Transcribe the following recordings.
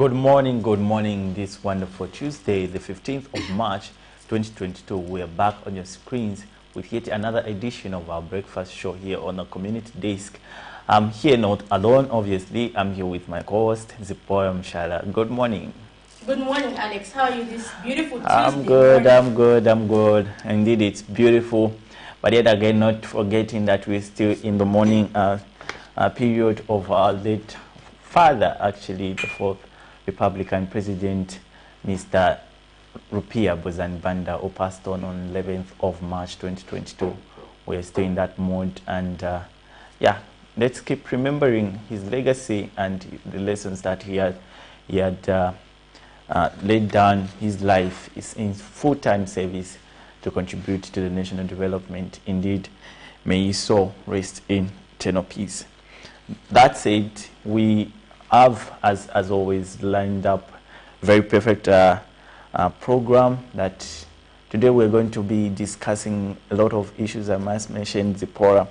Good morning this wonderful Tuesday, the 15th of March, 2022. We are back on your screens with yet another edition of our breakfast show here on the community desk. I'm here not alone, obviously. I'm here with my co-host, Zipporah Mshala. Good morning. Good morning, Alex. How are you this beautiful Tuesday I'm good. Indeed, it's beautiful. But yet again, not forgetting that we're still in the morning period of our late father, actually, the fourth Republican President, Mr. Rupia Bozanbanda, who passed on 11th of March 2022. We're still in that mode, and yeah, let's keep remembering his legacy and the lessons that he had laid down. His life is in full-time service to contribute to the national development. Indeed, may his soul rest in eternal peace. That said, we have, as always, lined up a very perfect program that today we're going to be discussing a lot of issues. I must mention Zipporah,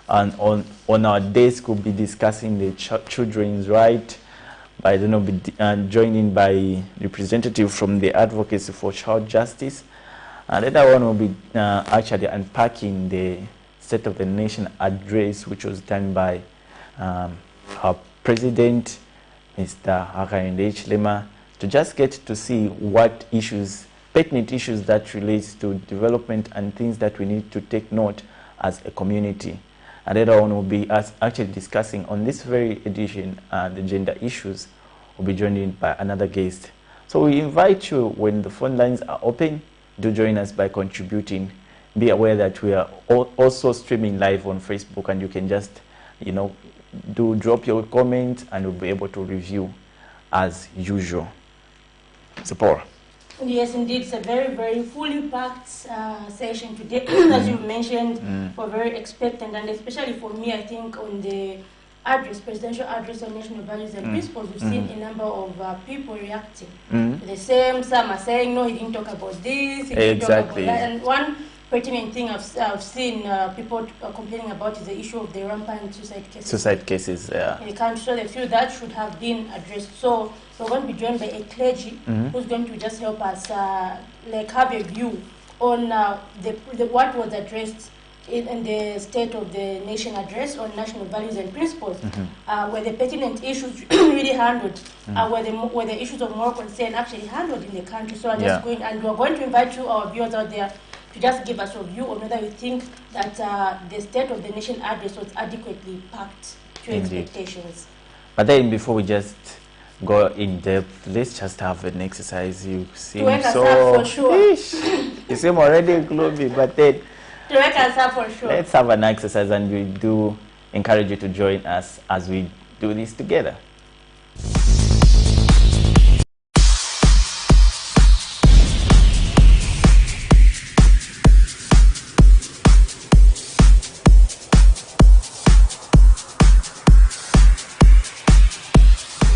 and on our desk we'll be discussing the children's right, by joining by representative from the Advocacy for Child Justice, and the other one will be actually unpacking the State of the Nation address, which was done by our President, Mr. Hakainde Hichilema, to just get to see what issues, pertinent issues that relates to development and things that we need to take note as a community. And the other one will be us actually discussing on this very edition the gender issues. We'll be joined in by another guest. So we invite you, when the phone lines are open, do join us by contributing. Be aware that we are also streaming live on Facebook, and you can just, do drop your comment and we'll be able to review as usual. Zipporah. Yes, indeed. It's a very, very fully packed session today, as you mentioned. We're very expectant, and especially for me, I think on the presidential address on national values and principles, we've seen a number of people reacting. The same, some are saying, no, he didn't talk about this, he didn't talk about that. And one pertinent thing I've seen people complaining about is the issue of the rampant suicide cases. Yeah. In the country. So they feel that should have been addressed. So we're going to be joined by a clergy who's going to just help us have a view on what was addressed in the State of the Nation address on national values and principles, where the pertinent issues really handled, where the issues of moral concern actually handled in the country. So I'm just going, and we're going to invite you, our viewers out there, to just give us a view on whether you think that the State of the Nation address was adequately packed to expectations. But then before we just go in depth, let's just have an exercise. You seem so... For sure. You seem already gloomy, but then... To wake us up for sure. Let's have an exercise, and we do encourage you to join us as we do this together.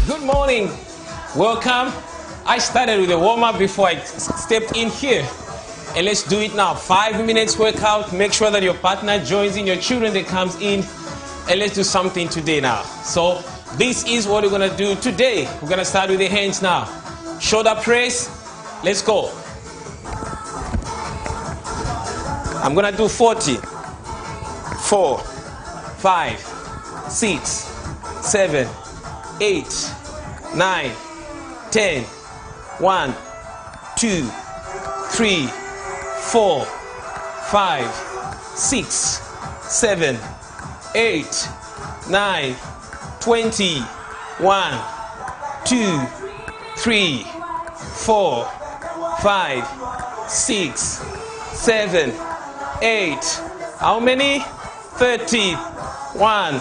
Good morning. Welcome. I started with a warm-up before I stepped in here. And let's do it now. 5 minutes workout. Make sure that your partner joins in, your children that comes in. And let's do something today now. So this is what we're going to do today. We're going to start with the hands now. Shoulder press. Let's go. I'm going to do 40. 4, 5, 6, 7, 8, 9, 10, 1, 2, 3, 4, 5, 6, 7, 8, 9, 20, 1, 2, 3, 4, 5, 6, 7, 8. How many? 30. 1,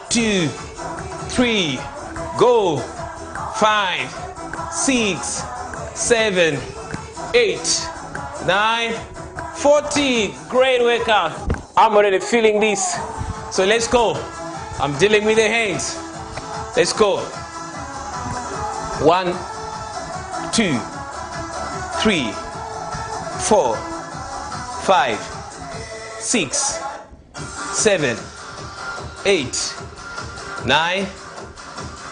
2, 3. Go. 5, 6, 7, 8, 9, 40. Great workout. I'm already feeling this. So let's go. I'm dealing with the hands. Let's go. 1, 2, 3, 4, 5, 6, 7, 8, 9,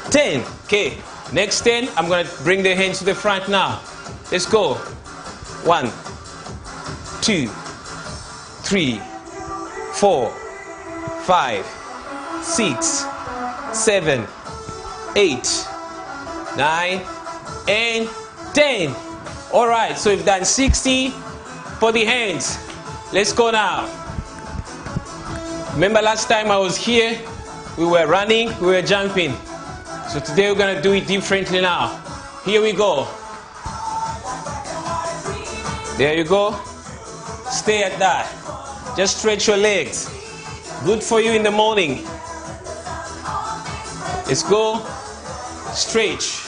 10. Okay. Next 10, I'm going to bring the hands to the front now. Let's go. 1, 2, 3, 4, 5, 6, 7, 8, 9, and 10. All right, so we've done 60 for the hands. Let's go now. Remember last time I was here, we were running, we were jumping. So today we're gonna do it differently now. Here we go. There you go. Stay at that. Just stretch your legs. Good for you in the morning. Let's go. Stretch.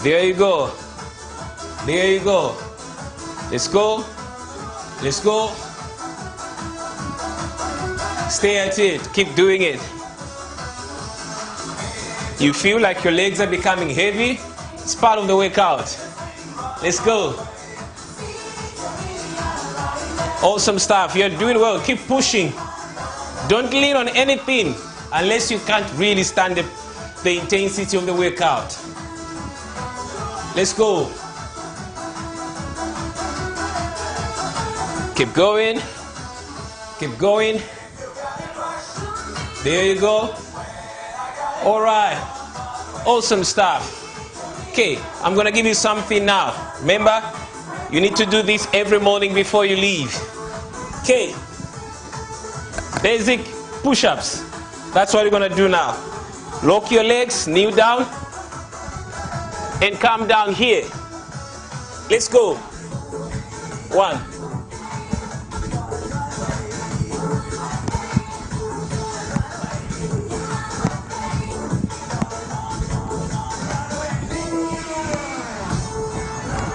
There you go. There you go. Let's go. Let's go. Stay at it. Keep doing it. You feel like your legs are becoming heavy? It's part of the workout. Let's go. Awesome stuff. You're doing well. Keep pushing. Don't lean on anything unless you can't really stand the intensity of the workout. Let's go. Keep going. Keep going. There you go. All right. Awesome stuff. Okay, I'm going to give you something now. Remember, you need to do this every morning before you leave. Okay. Basic push-ups. That's what you're going to do now. Lock your legs, kneel down, and come down here. Let's go. 1.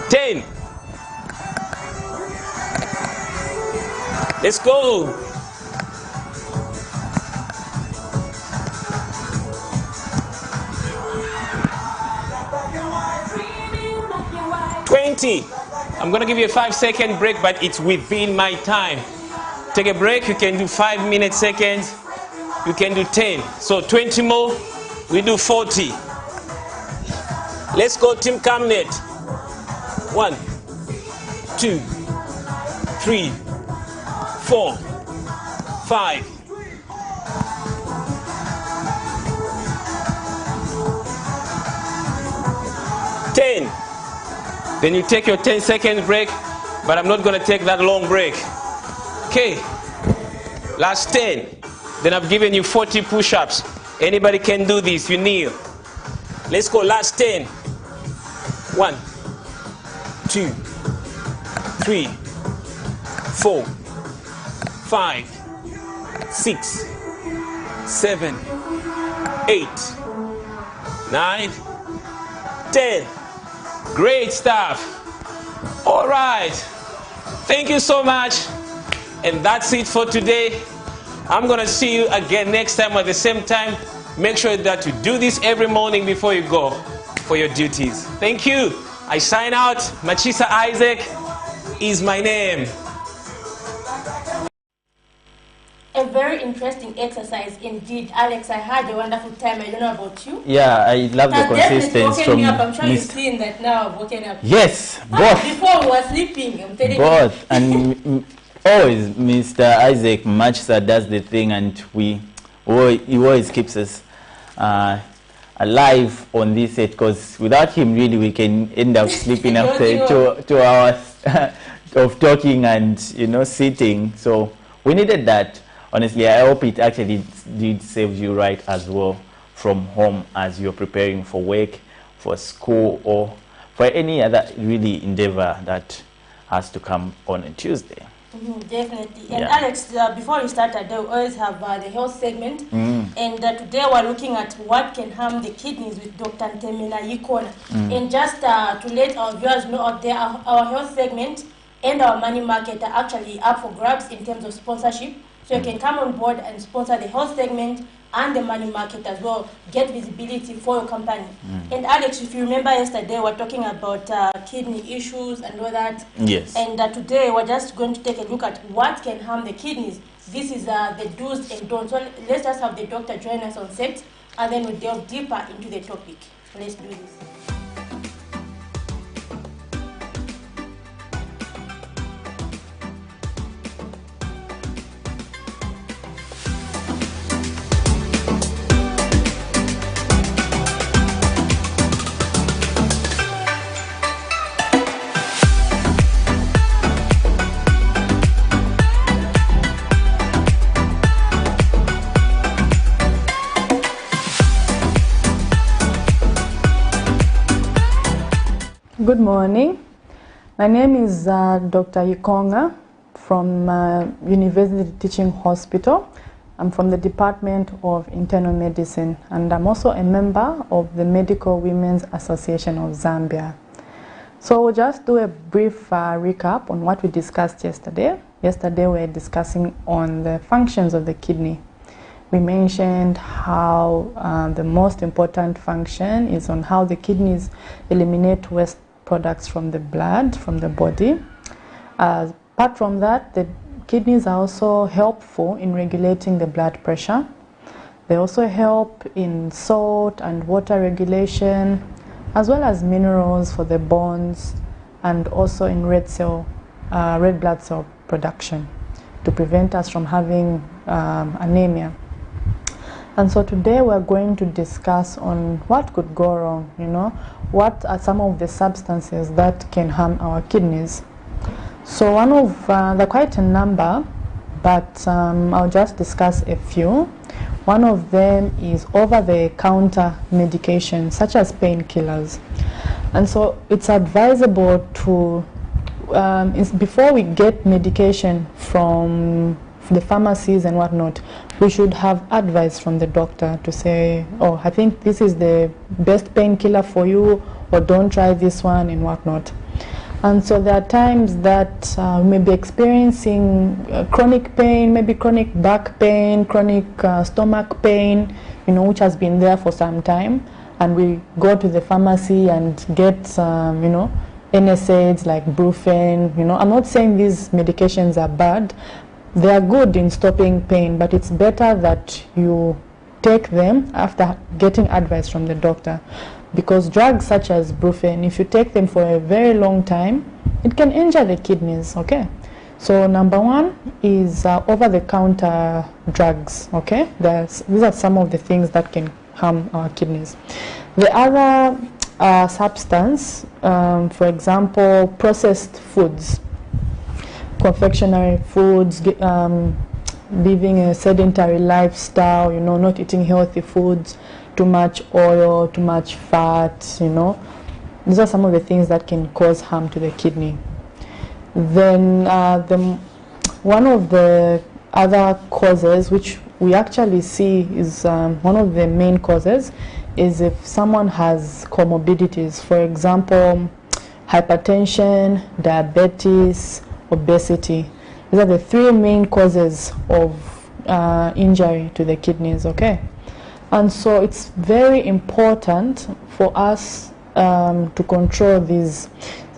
10. Let's go. 20. I'm going to give you a 5-second break, but it's within my time. Take a break. You can do 5 minutes, seconds. You can do 10. So 20 more. We do 40. Let's go, Team Camnet. 1, 2, 3, 4, 5. 10. Then you take your 10-second break, but I'm not going to take that long break. Okay. Last 10. Then I've given you 40 push-ups. Anybody can do this. You kneel. Let's go. Last 10. 1, 2, 3, 4, 5, 6, 7, 8, 9, 10. Great stuff. All right. Thank you so much. And that's it for today. I'm going to see you again next time at the same time. Make sure that you do this every morning before you go for your duties. Thank you. I sign out. Machisa Isaac is my name. A very interesting exercise indeed. Alex, I had a wonderful time. I don't know about you. Yeah, I love the consistency from I'm sure you've seen that now I've woken up. Yes, both. Before we were sleeping, I'm telling both. you. And always Mr. Isaac Machisa does the thing, and he always keeps us alive on this set, because without him really we can end up sleeping after 2 hours of talking and sitting. So we needed that. Honestly, I hope it actually did save you right as well from home as you're preparing for work, for school, or for any other really endeavor that has to come on a Tuesday. Definitely. And yeah. Alex, before we start, we always have the health segment. And today we're looking at what can harm the kidneys with Dr. Ntemena Yikona. And just to let our viewers know out there, our health segment and our money market are actually up for grabs in terms of sponsorship. So you can come on board and sponsor the health segment and the money market as well. Get visibility for your company. And Alex, if you remember yesterday, we were talking about kidney issues and all that. Yes. And today we're just going to take a look at what can harm the kidneys. This is the do's and don'ts. So let's just have the doctor join us on set, and then we'll delve deeper into the topic. Let's do this. Good morning. My name is Dr. Yikonga from University Teaching Hospital. I'm from the Department of Internal Medicine, and I'm also a member of the Medical Women's Association of Zambia. So we'll just do a brief recap on what we discussed yesterday. Yesterday we were discussing on the functions of the kidney. We mentioned how the most important function is on how the kidneys eliminate waste products from the blood, from the body. Apart from that, the kidneys are also helpful in regulating the blood pressure. They also help in salt and water regulation, as well as minerals for the bones, and also in red blood cell production to prevent us from having anemia. And so today we're going to discuss on what could go wrong, what are some of the substances that can harm our kidneys. So one of, there are quite a number, but I'll just discuss a few. One of them is over-the-counter medication, such as painkillers. And so it's advisable to, before we get medication from the pharmacies and whatnot, we should have advice from the doctor to say, oh, I think this is the best painkiller for you, or don't try this one and whatnot. And so there are times that we may be experiencing chronic pain, maybe chronic back pain, chronic stomach pain, which has been there for some time, and we go to the pharmacy and get, NSAIDs like Brufen. I'm not saying these medications are bad. They are good in stopping pain, but it's better that you take them after getting advice from the doctor, because drugs such as Brufen, if you take them for a very long time, it can injure the kidneys. Okay, so number one is over-the-counter drugs. Okay, these are some of the things that can harm our kidneys. The other substance, for example, processed foods, confectionery foods, living a sedentary lifestyle, not eating healthy foods, too much oil, too much fat, These are some of the things that can cause harm to the kidney. Then one of the other causes, which we actually see is one of the main causes, is if someone has comorbidities. For example, hypertension, diabetes, obesity. These are the three main causes of injury to the kidneys. Okay, and so it's very important for us to control these.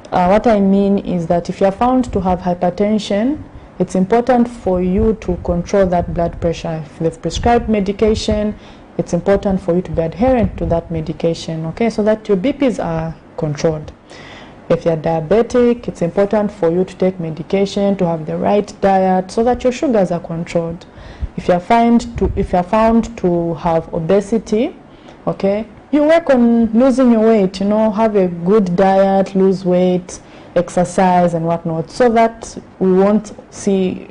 What I mean is that if you are found to have hypertension, it's important for you to control that blood pressure. If they've prescribed medication, it's important for you to be adherent to that medication, okay, so that your BPs are controlled. If you're diabetic, it's important for you to take medication, to have the right diet, so that your sugars are controlled. If you're found to have obesity, okay, you work on losing your weight, have a good diet, lose weight, exercise and whatnot, so that we won't see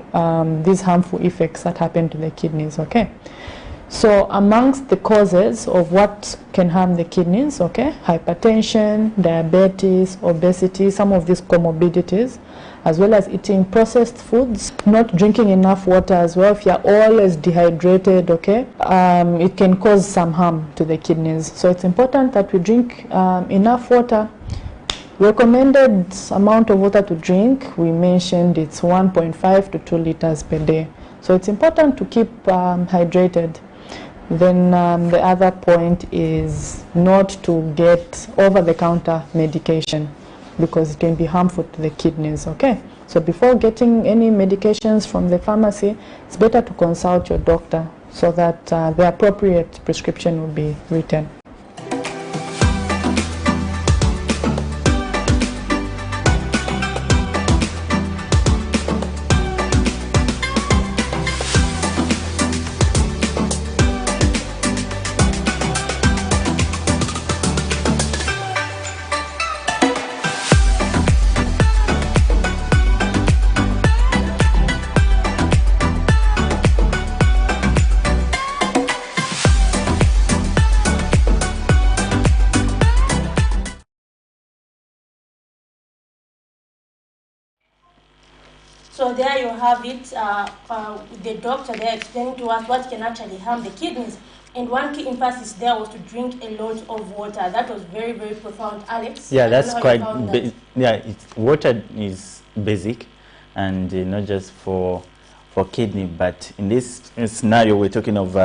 these harmful effects that happen to the kidneys, okay. So amongst the causes of what can harm the kidneys, okay, hypertension, diabetes, obesity, some of these comorbidities, as well as eating processed foods, not drinking enough water as well. If you're always dehydrated, okay, it can cause some harm to the kidneys. So it's important that we drink enough water. Recommended amount of water to drink, we mentioned it's 1.5 to 2 liters per day. So it's important to keep hydrated. Then the other point is not to get over-the-counter medication, because it can be harmful to the kidneys, okay? So before getting any medications from the pharmacy, it's better to consult your doctor so that the appropriate prescription will be written. So there you have it. The doctor there explaining to us what can actually harm the kidneys. And one key emphasis there was to drink a lot of water. That was very, very profound, Alex. Yeah, that's quite. Yeah, water is basic, and not just for kidney, but in this scenario, we're talking of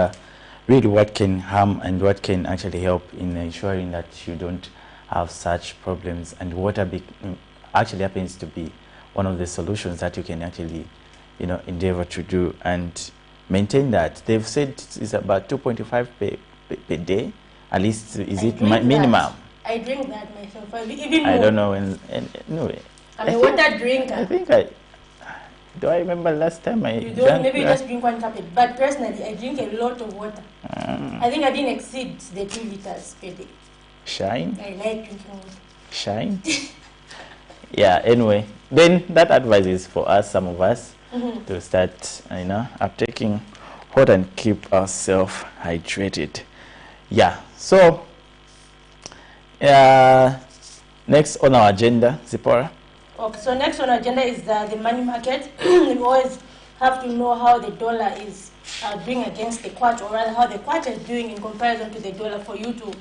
really what can harm and what can actually help in ensuring that you don't have such problems. And water actually happens to be one of the solutions that you can actually, endeavor to do and maintain that. They've said it's about 2.5 per day. At least, is it minimum? I drink that myself. Even I more. don't know. No, I'm a water drinker. I think do I remember last time I You don't, maybe you just drink 1 cup. But personally, I drink a lot of water. I think I didn't exceed the 2 liters per day. Shine? I like drinking water. Shine? Yeah, anyway. Then that advice is for us, some of us, to start, uptaking water and keep ourselves hydrated. Yeah, so next on our agenda, Zipporah. Okay, so next on our agenda is the money market. We always have to know how the dollar is doing against the kwacha, or rather how the kwacha is doing in comparison to the dollar, for you to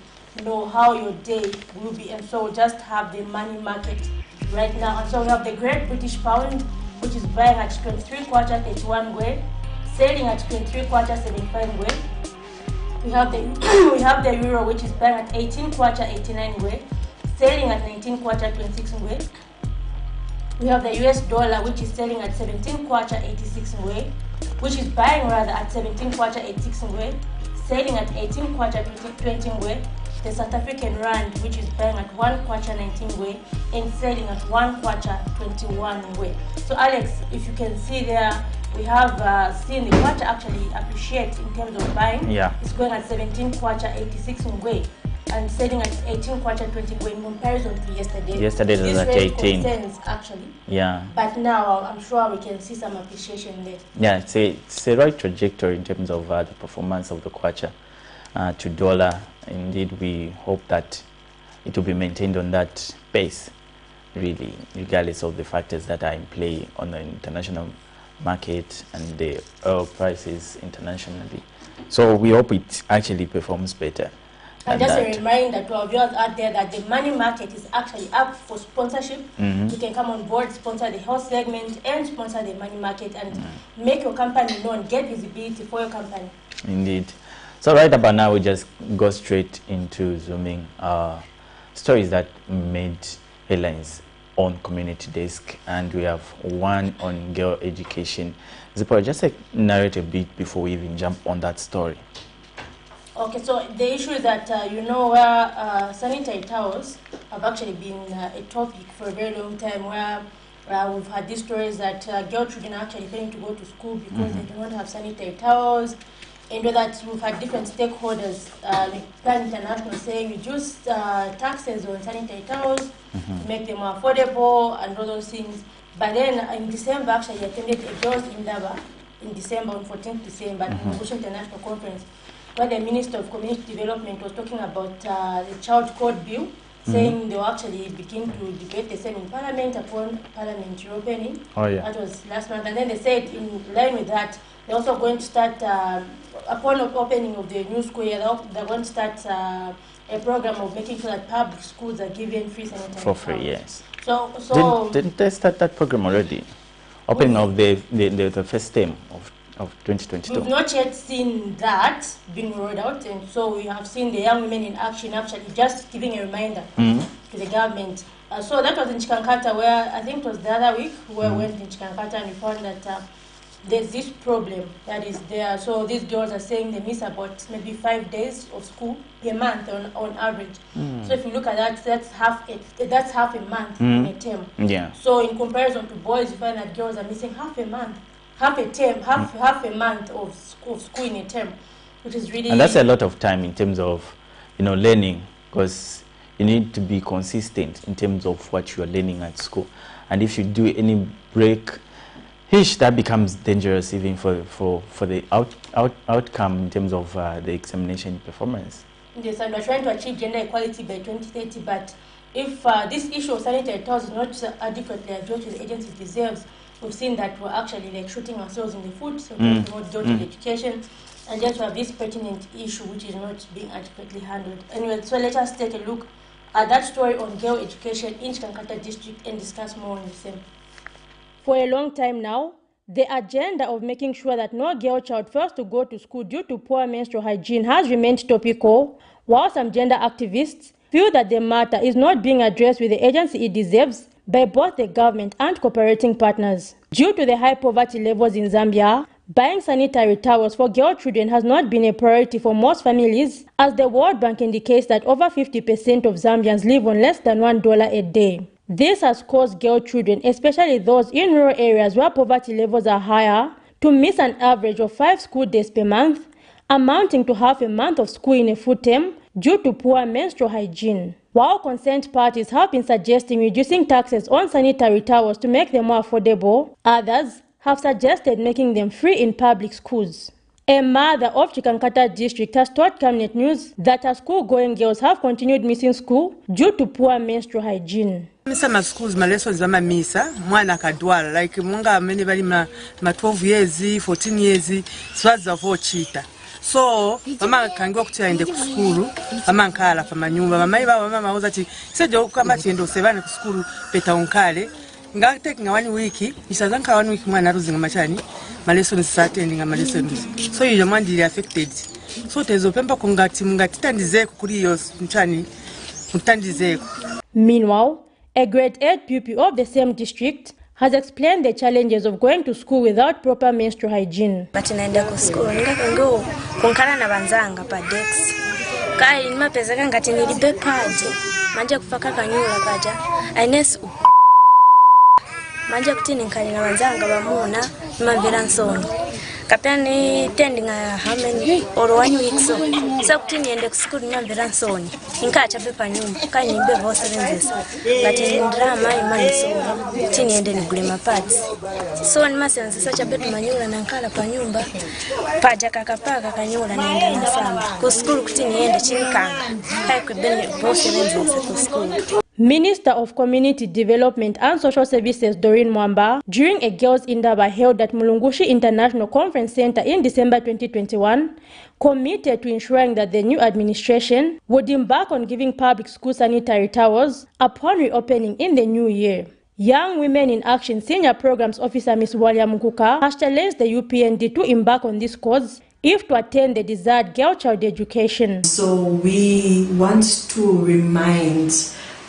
know how your day will be. And so we just have the money market right now. And so we have the Great British Pound, which is buying at 23 kwacha 31 ngwe, selling at 23 kwacha 75 ngwe. We have the euro, which is buying at 18 kwacha 89 ngwe, selling at 19 kwacha 26 ngwe. We have the US dollar, which is selling at 17 kwacha 86 ngwe, which is buying rather at 17 kwacha 86 ngwe, selling at 18 kwacha 20 ngwe. The South African rand, which is buying at 1 kwacha 19 ngwe and selling at 1 kwacha 21 ngwe. So Alex, if you can see there, we have seen the kwacha actually appreciate in terms of buying. Yeah. It's going at 17 kwacha 86 ngwe and selling at 18 kwacha 20 ngwe in comparison to yesterday. Yesterday it was at 18. Concerns, actually. Yeah. But now I'm sure we can see some appreciation there. Yeah, it's a right trajectory in terms of the performance of the kwacha to dollar. Indeed, we hope that it will be maintained on that pace, really, regardless of the factors that are in play on the international market and the oil prices internationally. So we hope it actually performs better. And just a reminder to our viewers out there that the money market is actually up for sponsorship. You can come on board, sponsor the health segment and sponsor the money market and make your company known, get visibility for your company. Indeed. So right about now, we just go straight into zooming stories that made headlines on Community Desk, and we have one on girl education. Zipporah, just narrate a bit before we even jump on that story. Okay, so the issue is that, where sanitary towels have actually been a topic for a very long time, where we've had these stories that girl children are actually failing to go to school because they do not have sanitary towels. And that we've had different stakeholders, like Plan International, saying reduce taxes on sanitary towels, make them more affordable, and all those things. But then in December, actually, I attended a girls in Daba in December, on 14th December, at the Bush International Conference, where the Minister of Community Development was talking about the Child Code Bill, saying they will actually begin to debate the same in Parliament upon Parliament reopening. Oh, yeah. That was last month. And then they said, in line with that, they're also going to start, upon opening of the new school year, they're going to start a program of making sure that public schools are given free sanitary For free, towels. yes. So Didn't they start that program already? Opening of the first term of 2022. we've not yet seen that being rolled out, and so we have seen the young women in action actually just giving a reminder to the government. So that was in Chikankata, where I think it was the other week where we went in Chikankata and we found that there's this problem that is there. So these girls are saying they miss about maybe 5 days of school per month on average. So if you look at that, that's half a month in a term. Yeah. So in comparison to boys, you find that girls are missing half a month, half a term, half a month of school in a term, which is really. And that's a lot of time in terms of, learning, because you need to be consistent in terms of what you are learning at school. And if you do any break, that becomes dangerous even for the outcome in terms of the examination performance. Yes, and we're trying to achieve gender equality by 2030, but if this issue of sanitary towels is not adequately addressed to the agency deserves, we've seen that we're actually like shooting ourselves in the foot, so we promote girl child education, and just have this pertinent issue which is not being adequately handled. Anyway, so let us take a look at that story on girl education in Chikankata district and discuss more on the same. For a long time now, the agenda of making sure that no girl child fails to go to school due to poor menstrual hygiene has remained topical, while some gender activists feel that the matter is not being addressed with the agency it deserves by both the government and cooperating partners. Due to the high poverty levels in Zambia, buying sanitary towels for girl children has not been a priority for most families, as the World Bank indicates that over 50% of Zambians live on less than $1 a day. This has caused girl children, especially those in rural areas where poverty levels are higher, to miss an average of 5 school days per month, amounting to half a month of school in a full term due to poor menstrual hygiene. While concerned parties have been suggesting reducing taxes on sanitary towels to make them more affordable, others have suggested making them free in public schools. A mother of Chikankata district has told Camnet News that her school-going girls have continued missing school due to poor menstrual hygiene. My schools, my lessons are misa, mwana kadwala, like munga many bali ma 12 years, 14 years, swaza vo chita. So, mama kangiwa kutia ku school, mama nkala pa manyumba, mama iba mama uza ti, sejo kama tiendo sevane ku school peta unkale, nga take nga 1 week, isazanka 1 week mwana ruzi nga machani, my lessons starting nga my lessons. So you man really affected. So tezo pemba kungati mungati tandizeko kuri yo mchani, mutandizeko. Meanwhile, a grade 8 pupil of the same district has explained the challenges of going to school without proper menstrual hygiene. But naenda ku school ndiko kunkala na banzanga pa dex. Kai mapeza ngati nilibe paje. Manje kufaka kanyula paja. Ines manje kuti ninkali na banzanga bamuna mambira nsoni. Kapani tending how many or 1 week so. So kuti niende ku school nyambira nsoni. Inkacha pepa nyumba kai nimbe vose lenzeso. But in drama imani so kuti niende nigule mapads. So nimasenza sacha betu manyula na nkala pa nyumba. Paja kakapaka kanyula naenda na samba. Ku school kuti niende chinkanga. Kai kubene vose lenzeso ku school. Minister of Community Development and Social Services Doreen Mwamba, during a Girls Indaba held at Mulungushi International Conference Center in December 2021, committed to ensuring that the new administration would embark on giving public school sanitary towels upon reopening in the new year. Young Women in Action Senior Programs Officer Ms. Walia Mukuka has challenged the UPND to embark on this cause if to attain the desired girl child education. So we want to remind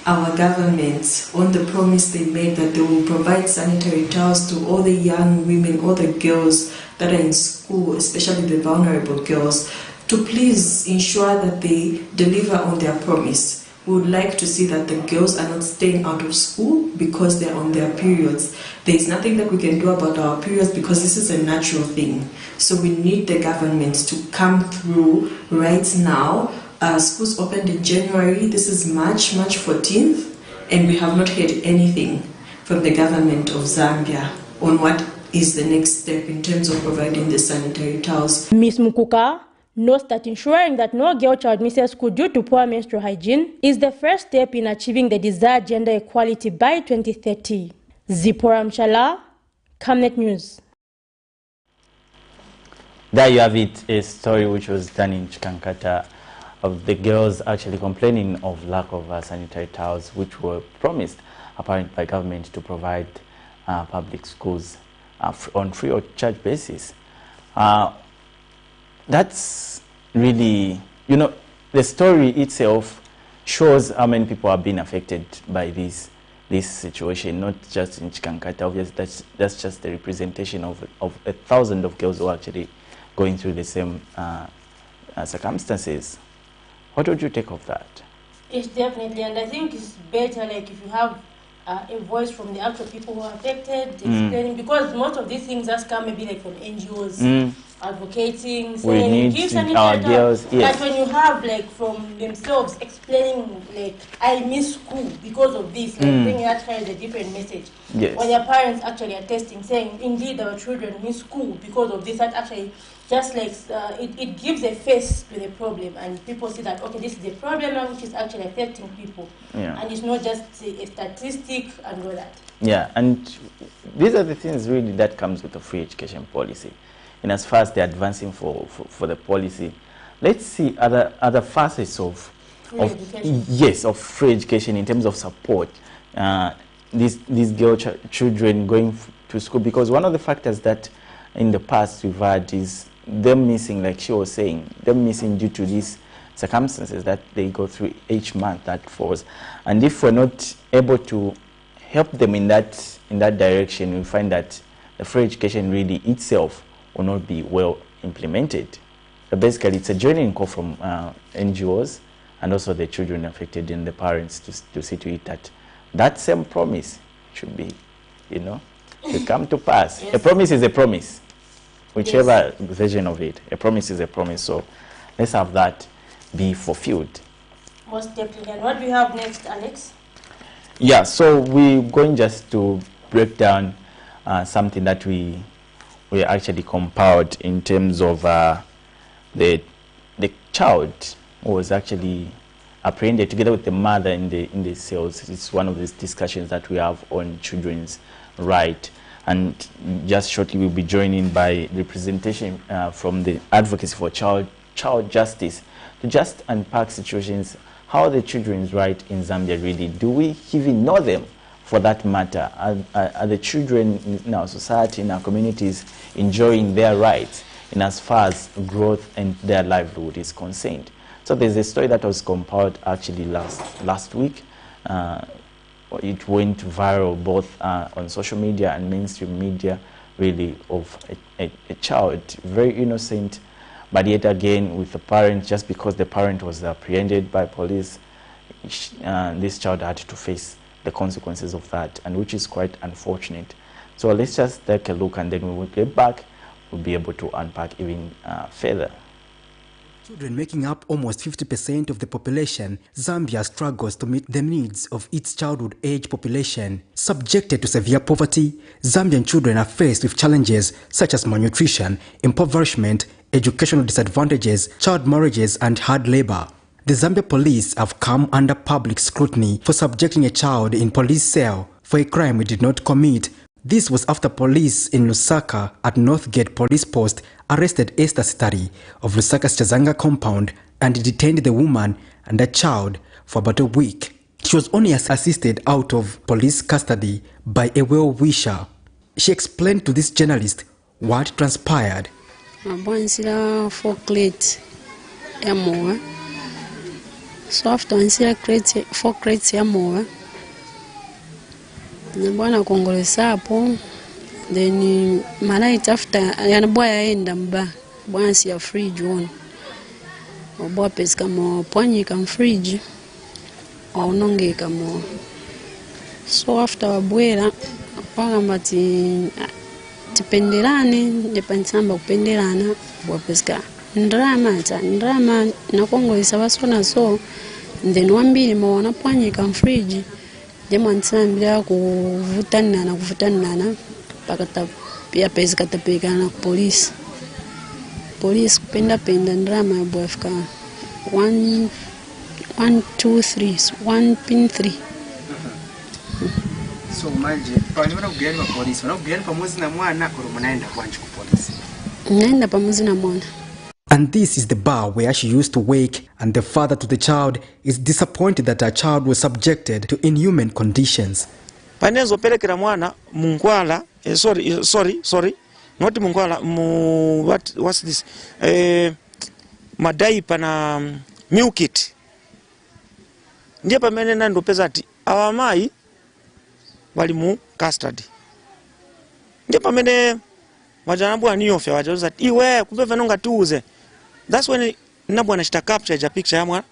our government on the promise they made that they will provide sanitary towels to all the young women, all the girls that are in school, especially the vulnerable girls, to please ensure that they deliver on their promise. We would like to see that the girls are not staying out of school because they're on their periods. There is nothing that we can do about our periods because this is a natural thing. So we need the government to come through right now. Schools opened in January. This is March 14th, and we have not heard anything from the government of Zambia on what is the next step in terms of providing the sanitary towels. Ms. Mukuka notes that ensuring that no girl child misses school due to poor menstrual hygiene is the first step in achieving the desired gender equality by 2030. Zipporah Mshala, Camnet News. There you have it, a story which was done in Chikankata of the girls actually complaining of lack of sanitary towels, which were promised apparently by government to provide public schools on free or charge basis. That's really, you know, the story itself shows how many people have been affected by this situation, not just in Chikankata. Obviously, that's just the representation of 1,000 of girls who are actually going through the same circumstances. What would you take of that? It's definitely, and I think it's better like if you have a voice from the actual people who are affected, explaining, because most of these things just come maybe like from NGOs. advocating, We saying need give our sanitary girls, towels. yes. But when you have like from themselves explaining like I miss school because of this, like bringing that child a different message. Yes. Or their parents actually attesting, saying indeed our children miss school because of this. That actually just like it gives a face to the problem, and people see that okay, this is a problem now which is actually affecting people, and it's not just a statistic and all that. Yeah, and these are the things really that comes with the free education policy. And as far as they're advancing for the policy, let's see other facets of free education in terms of support. These girl children going to school, because one of the factors that in the past we've had is them missing, like she was saying, them missing due to these circumstances that they go through each month that falls. And if we're not able to help them in that direction, we find that the free education really itself will not be well implemented. So basically, it's a joining call from NGOs and also the children affected and the parents to see to it that that same promise should be, to come to pass. Yes. A promise is a promise, whichever version of it. A promise is a promise. So let's have that be fulfilled. Most definitely. And what do we have next, Alex? Yeah, so we're going just to break down something that we actually compiled in terms of the child who was actually apprehended together with the mother in the cells. It's one of these discussions that we have on children's right. And just shortly we'll be joining by representation from the Advocacy for Child Justice to just unpack situations. How are the children's right in Zambia really? Do we even know them, for that matter? Are the children in our society, in our communities, enjoying their rights in as far as growth and their livelihood is concerned? So there's a story that was compiled actually last week. It went viral both on social media and mainstream media, really, of a child, very innocent, but yet again with the parent, just because the parent was apprehended by police, this child had to face the consequences of that, and which is quite unfortunate. So let's just take a look, and then when we get back, we'll be able to unpack even further. Children making up almost 50% of the population, Zambia struggles to meet the needs of its childhood age population. Subjected to severe poverty, Zambian children are faced with challenges such as malnutrition, impoverishment, educational disadvantages, child marriages, and hard labor. The Zambia police have come under public scrutiny for subjecting a child in police cell for a crime he did not commit. This was after police in Lusaka at Northgate Police Post arrested Esther Stari of Lusaka's Chazanga compound and detained the woman and the child for about a week. She was only assisted out of police custody by a well-wisher. She explained to this journalist what transpired. So after I create 4 crates more, nabwana kongolesa hapo, then malait after yanabwaya enda mba bwana si ya fridge one obwa pesa kama pwanyi kama fridge au nonge kama. So after wabwera paka mati tipendelane ndepansamba kupendelana bwa pesa ndrama na kongolesa basona. So then wambili mawana pwanyi kama fridge demo nsambira kuvutanana pakata pia pesa katapeka na police penda ndrama ya bwafika 1 2 3 1 pin 3. So manje paniona kugani wa police wanakugani pamoja na mwana kwa mnaenda kwanji ku police naenda pamoja na mwana. And this is the bar where she used to wake, and the father to the child is disappointed that her child was subjected to inhuman conditions. Panezo pelekera mwana mungwala, sorry, not mungwala, what's this? Madai pana milk it. Ndiye pamene nando peza ati awamai wali mu custody. Ndiye pamene wajanabu aniofya wajaza ati iwe kumbe nonga tuuze. That's when nabwana shita capture ja picture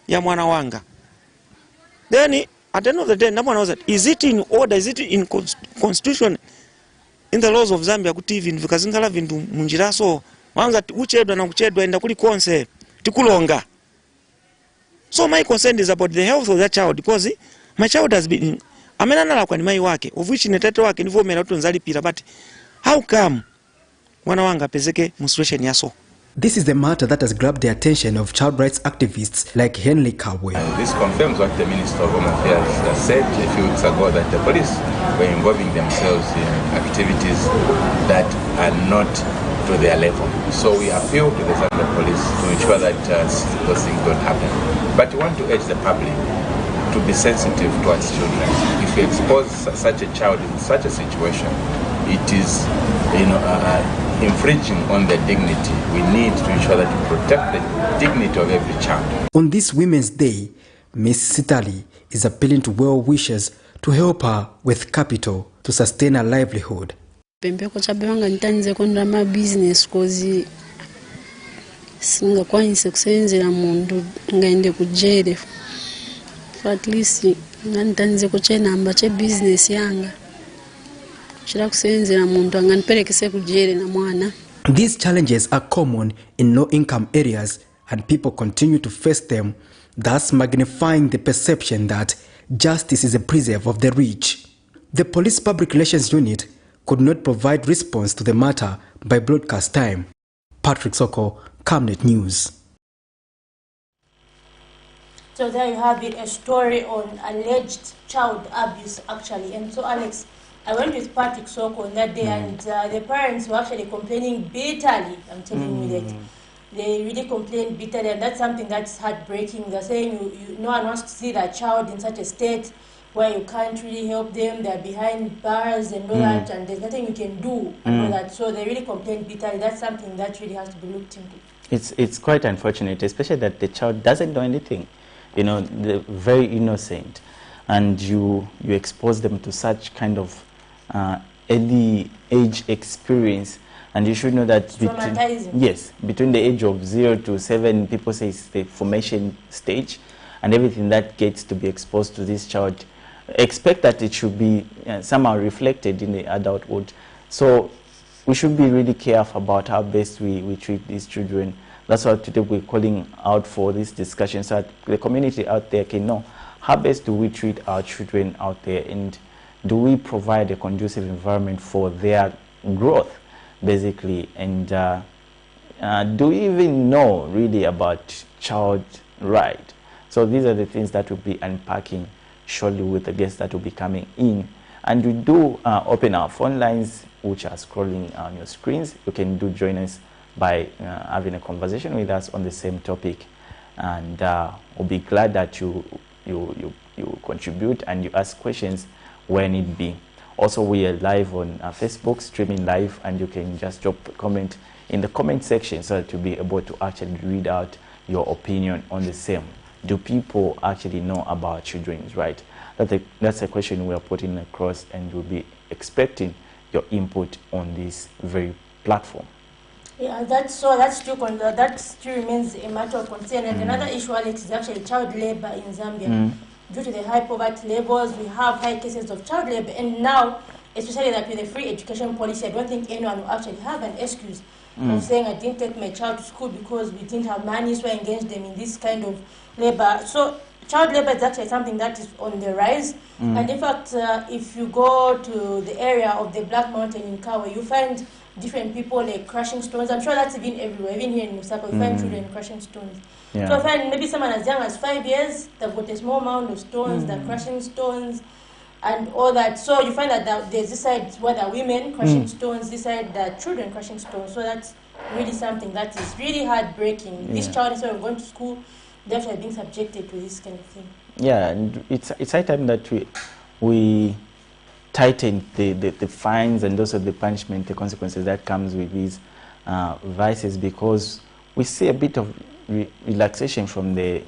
ya mwana wanga. Then at the end of the day nabwana was that is it in order, is it in constitution, in the laws of Zambia kuti vindu vikazingala vindu munjiraso wanza uchedwa na kuchedwa enda kuli konse tikulonga. So my concern is about the health of that child, because my child has been amenanala kwa ni mai wake, of which ni tete wake nivo mera tunzali pira, but how come wana wanga pezeke mu situation yaso? This is the matter that has grabbed the attention of child rights activists like Henry Kawe. This confirms what the Minister of Home Affairs said a few weeks ago, that the police were involving themselves in activities that are not to their level. So we appeal to the Zambia police to ensure that those things don't happen. But we want to urge the public to be sensitive towards children. If you expose such a child in such a situation, it is, infringing on their dignity. We need to ensure that we protect the dignity of every child. On this Women's Day, Ms. Sitali is appealing to well-wishers to help her with capital to sustain her livelihood. Pembeko chabanga nitanze kondra ma business kozi singa kwanise kusenzera mundu ngaende kujere for at least nitanze kuchena ambache business yanga chira kusenzera mundu anganiperekese kujere na mwana. These challenges are common in low-income areas and people continue to face them, thus magnifying the perception that justice is a preserve of the rich. The Police Public Relations Unit could not provide response to the matter by broadcast time. Patrick Soko, Camnet News. So there you have it, a story on alleged child abuse actually. And so Alex, I went with Patrick Soko on that day, and the parents were actually complaining bitterly. I'm telling you that. They really complained bitterly, and that's something that's heartbreaking. They're saying no one wants to see that child in such a state where you can't really help them. They're behind bars and all that, and there's nothing you can do and all that. So they really complained bitterly. That's something that really has to be looked into. It's quite unfortunate, especially that the child doesn't know anything. They're very innocent, and you expose them to such kind of early age experience. And you should know that between the age of 0 to 7, people say it's the formation stage, and everything that gets to be exposed to this child, expect that it should be somehow reflected in the adulthood. So we should be really careful about how best we treat these children. That's why today we're calling out for this discussion, so that the community out there can know how best do we treat our children out there, and do we provide a conducive environment for their growth, basically, and do we even know really about child right? So these are the things that we'll be unpacking shortly with the guests that will be coming in. And we do open our phone lines, which are scrolling on your screens. You can join us by having a conversation with us on the same topic, and we'll be glad that you contribute and you ask questions where need be. Also, we are live on Facebook, streaming live, and you can just drop a comment in the comment section so that you'll be able to actually read out your opinion on the same. Do people actually know about children's rights? That's a question we are putting across, and we'll be expecting your input on this very platform. Yeah, that still remains a matter of concern. And another issue, Alex, is actually child labor in Zambia. Due to the high poverty levels, we have high cases of child labor, and now, especially that with the free education policy, I don't think anyone will actually have an excuse of saying I didn't take my child to school because we didn't have money, so I engaged them in this kind of labor. So child labor is actually something that is on the rise, and in fact, if you go to the area of the Black Mountain in Kawe, you find different people like crushing stones. I'm sure that's even everywhere, even here in Lusaka, you find children crushing stones. Yeah. So I find maybe someone as young as 5 years, they've got a small amount of stones, they're crushing stones and all that. So you find that there's this side where there are women crushing stones, this side there are children crushing stones. So that's really something that is really heartbreaking. This child, instead of going to school, they're actually being subjected to this kind of thing. Yeah, and it's high time that we tighten the fines and also the punishment, the consequences that comes with these vices, because we see a bit of relaxation from the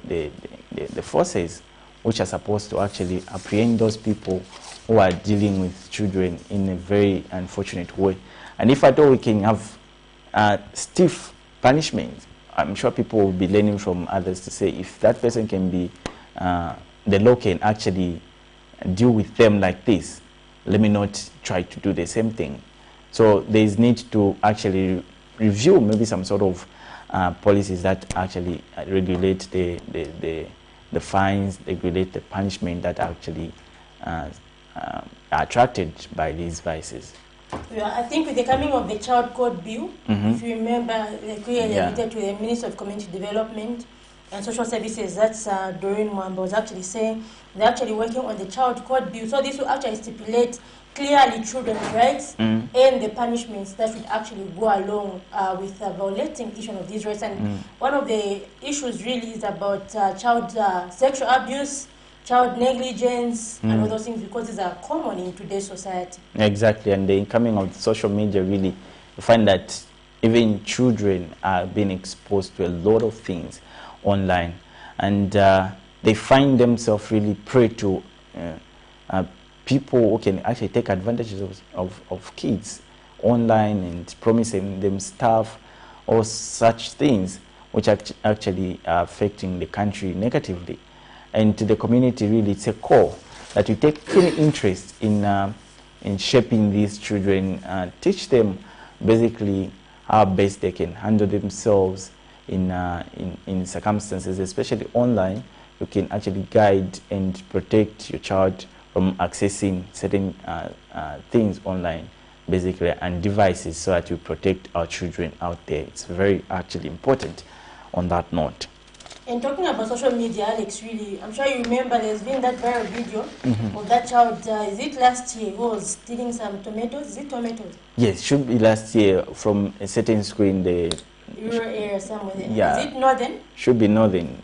forces which are supposed to actually apprehend those people who are dealing with children in a very unfortunate way. And if at all we can have stiff punishment, I'm sure people will be learning from others to say, if that person can be, the law can actually deal with them like this, let me not try to do the same thing. So there is need to actually review maybe some sort of policies that actually regulate the fines, regulate the punishment that actually are attracted by these vices. Yeah, I think with the coming of the Child Code Bill, if you remember, like we related to the Minister of Community Development and Social Services, that's Doreen Mwamba was actually saying they're actually working on the Child Code Bill. So this will actually stipulate clearly children's rights and the punishments that should actually go along with violating each one of these rights. And one of the issues really is about child sexual abuse, child negligence, and all those things, because these are common in today's society. Exactly, and the coming of social media, really, you find that even children are being exposed to a lot of things online, and they find themselves really prey to people who can actually take advantage of kids online and promising them stuff or such things, which actually are affecting the country negatively. And to the community, really, it's a call that we take keen interest in shaping these children, teach them basically how best they can handle themselves in circumstances, especially online. You can actually guide and protect your child from accessing certain things online, basically, and devices, so that you protect our children out there. It's very actually important on that note. And talking about social media, Alex, really, I'm sure you remember there's been that viral video of that child, is it last year, who was stealing some tomatoes? Is it tomatoes? Yes, should be last year, from a certain school in the rural area somewhere there. Yeah. Is it northern? Should be northern,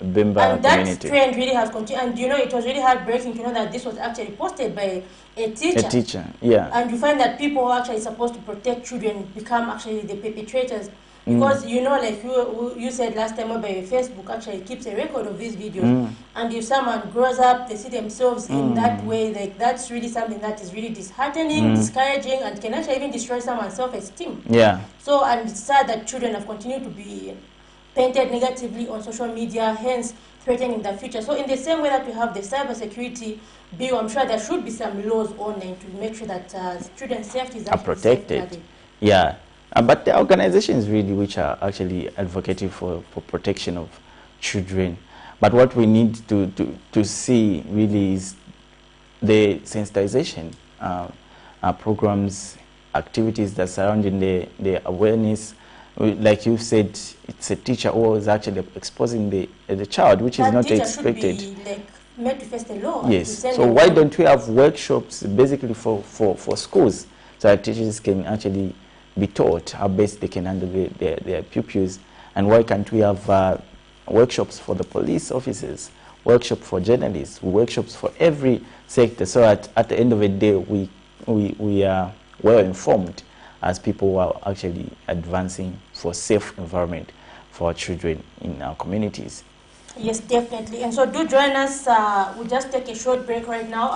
Bemba community. And that trend really has continued. And you know, it was really heartbreaking to know that this was actually posted by a teacher. A teacher, yeah. And you find that people who are actually supposed to protect children become actually the perpetrators. Because, you know, like you said last time, by Facebook actually keeps a record of these videos. And if someone grows up, they see themselves in that way, like that's really something that is really disheartening, discouraging, and can actually even destroy someone's self-esteem. Yeah. So, and it's sad that children have continued to be painted negatively on social media, hence threatening the future. So in the same way that we have the cybersecurity bill, I'm sure there should be some laws online to make sure that children's safety is actually protected. Yeah. But the organizations really which are actually advocating for protection of children. But what we need to see really is the sensitization programs, activities that surrounding the awareness. Like you said, it's a teacher who is actually exposing the child, which is not expected. Should be like made to face the law. Yes. So why don't we have workshops basically for schools, so that teachers can actually be taught how best they can handle their pupils? And why can't we have workshops for the police officers, workshops for journalists, workshops for every sector, so that at the end of the day we are well informed as people who are actually advancing for safe environment for our children in our communities. Yes, definitely. And so do join us. We'll just take a short break right now,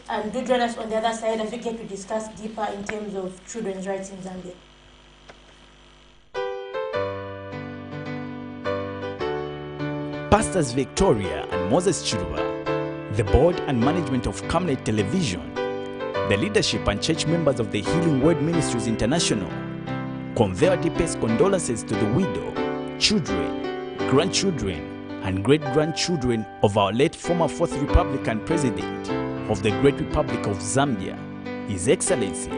and do join us on the other side as we get to discuss deeper in terms of children's rights in Zambia. Pastors Victoria and Moses Chiruba, the board and management of Camnet Television, the leadership and church members of the Healing Word Ministries International convey our deepest condolences to the widow, children, grandchildren, and great-grandchildren of our late former Fourth Republican President of the Great Republic of Zambia, His Excellency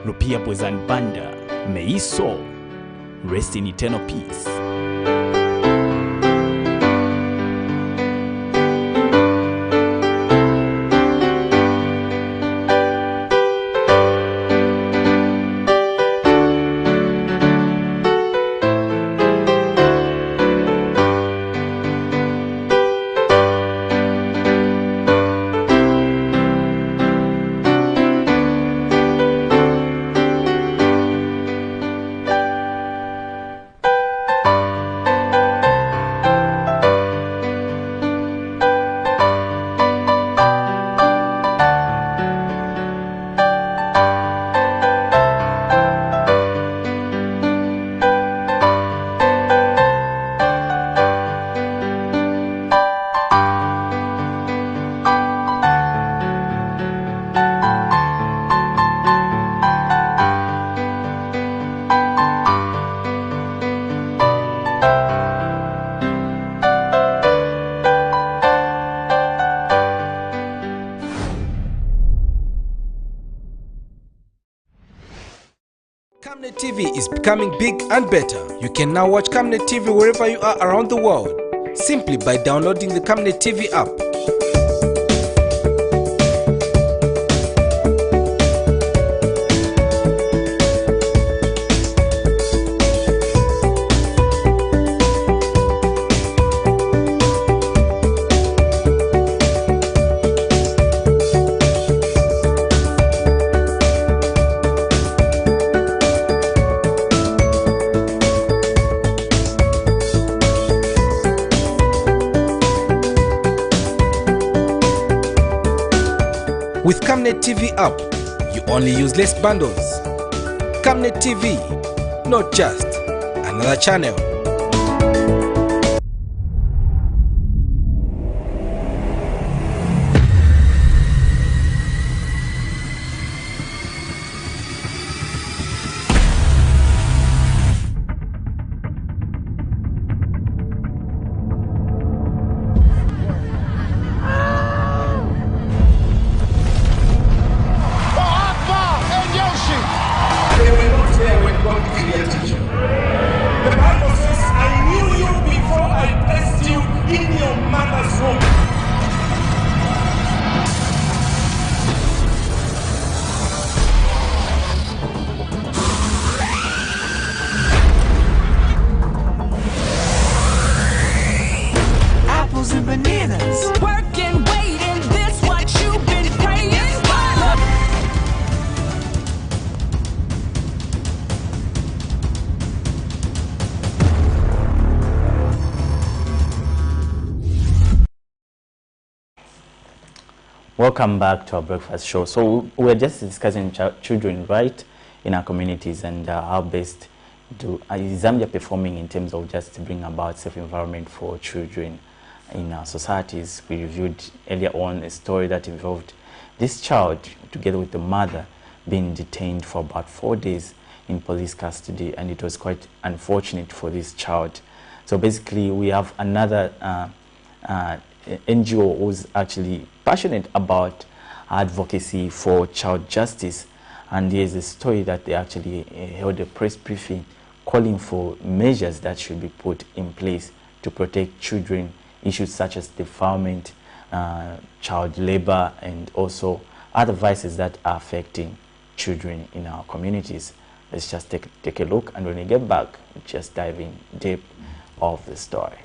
Lupia Bwezani Banda. May his soul rest in eternal peace. Camnet TV is becoming big and better. You can now watch Camnet TV wherever you are around the world, simply by downloading the Camnet TV app. With Camnet TV app, you only use less bundles. Camnet TV, not just another channel. The Bible says, I knew you before I placed you in your mother's womb. Apples and bananas. Work and wait, and this what you've been praying for. Welcome back to our breakfast show. So we're just discussing children right in our communities and how best is Zambia performing in terms of just to bring about safe environment for children in our societies. We reviewed earlier on a story that involved this child together with the mother being detained for about 4 days in police custody, and it was quite unfortunate for this child. So basically we have another NGO who's actually passionate about advocacy for child justice, and here's a story that they actually held a press briefing calling for measures that should be put in place to protect children, issues such as defilement, child labor, and also other vices that are affecting children in our communities. Let's just take a look, and when we get back, just dive in deep of the story.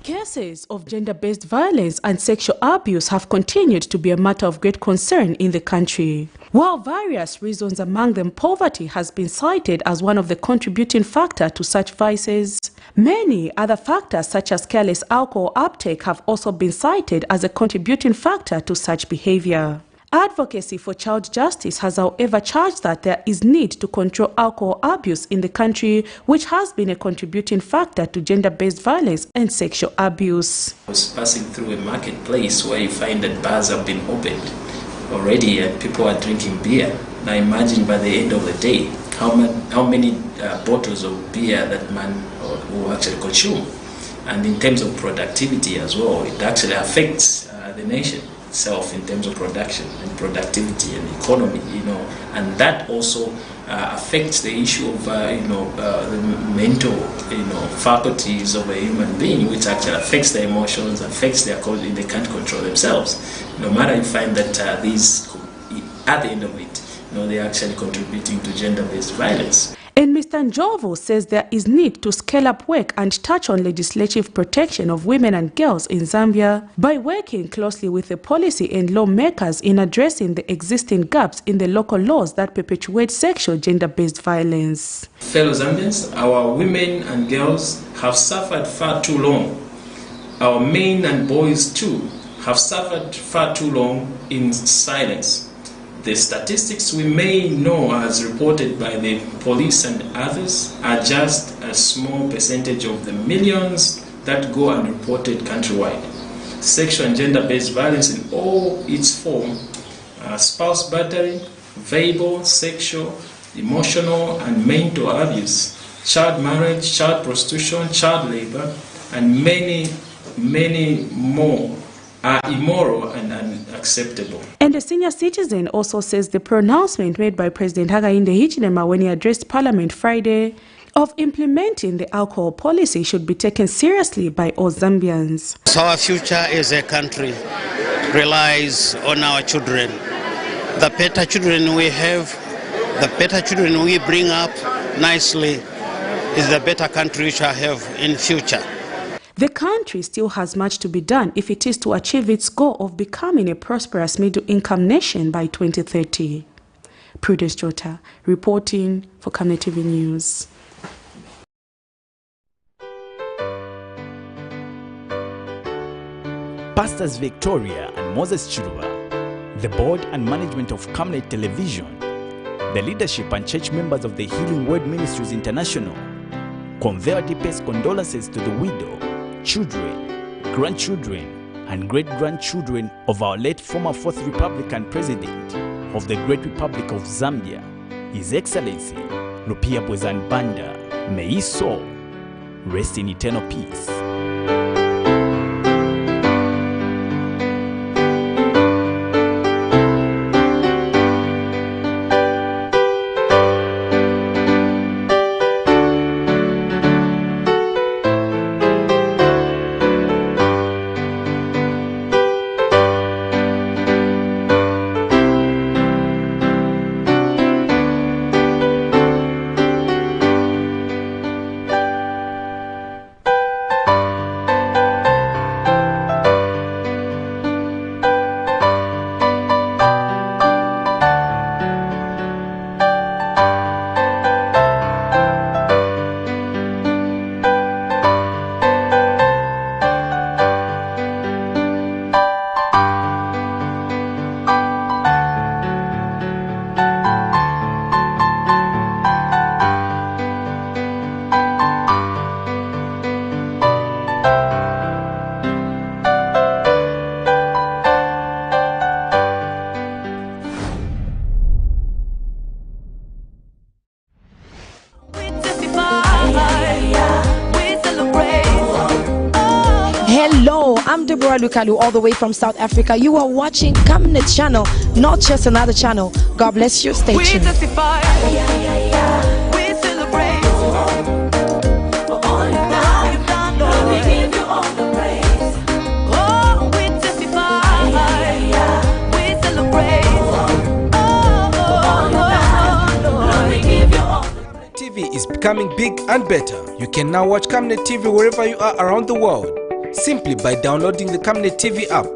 Cases of gender-based violence and sexual abuse have continued to be a matter of great concern in the country. While various reasons, among them poverty, has been cited as one of the contributing factors to such vices, many other factors such as careless alcohol uptake have also been cited as a contributing factor to such behavior. Advocacy for child justice has, however, charged that there is need to control alcohol abuse in the country, which has been a contributing factor to gender-based violence and sexual abuse. I was passing through a marketplace where you find that bars have been opened already and people are drinking beer. Now imagine by the end of the day, how many bottles of beer that man will actually consume. And in terms of productivity as well, it actually affects the nation itself in terms of production and productivity and economy, and that also affects the issue of the mental faculties of a human being, which actually affects their emotions, affects their cause. They can't control themselves. No matter you find that these, at the end of it, they're actually contributing to gender-based violence. And Mr. Njovo says there is need to scale up work and touch on legislative protection of women and girls in Zambia by working closely with the policy and lawmakers in addressing the existing gaps in the local laws that perpetuate sexual gender-based violence. Fellow Zambians, our women and girls have suffered far too long. Our men and boys too have suffered far too long in silence. The statistics we may know as reported by the police and others are just a small percentage of the millions that go unreported countrywide. Sexual and gender-based violence in all its form, spouse battery, verbal, sexual, emotional and mental abuse, child marriage, child prostitution, child labor, and many more are immoral and unacceptable. And the senior citizen also says the pronouncement made by President Hakainde Hichilema when he addressed Parliament Friday of implementing the alcohol policy should be taken seriously by all Zambians. So our future as a country relies on our children. The better children we have, the better children we bring up nicely, is the better country we shall have in future. The country still has much to be done if it is to achieve its goal of becoming a prosperous middle-income nation by 2030. Prudence Jota, reporting for Camnet TV News. Pastors Victoria and Moses Chiruba, the board and management of Camnet Television, the leadership and church members of the Healing Word Ministries International convey our deepest condolences to the widow, children, grandchildren, and great-grandchildren of our late former Fourth Republican President of the Great Republic of Zambia, His Excellency Lupia Bwezani Banda. May his soul rest in eternal peace. Hello, I'm Deborah Lukalu, all the way from South Africa. You are watching Camnet channel, not just another channel. God bless you. Stay tuned. TV is becoming big and better. You can now watch Camnet TV wherever you are around the world, simply by downloading the Camnet TV app.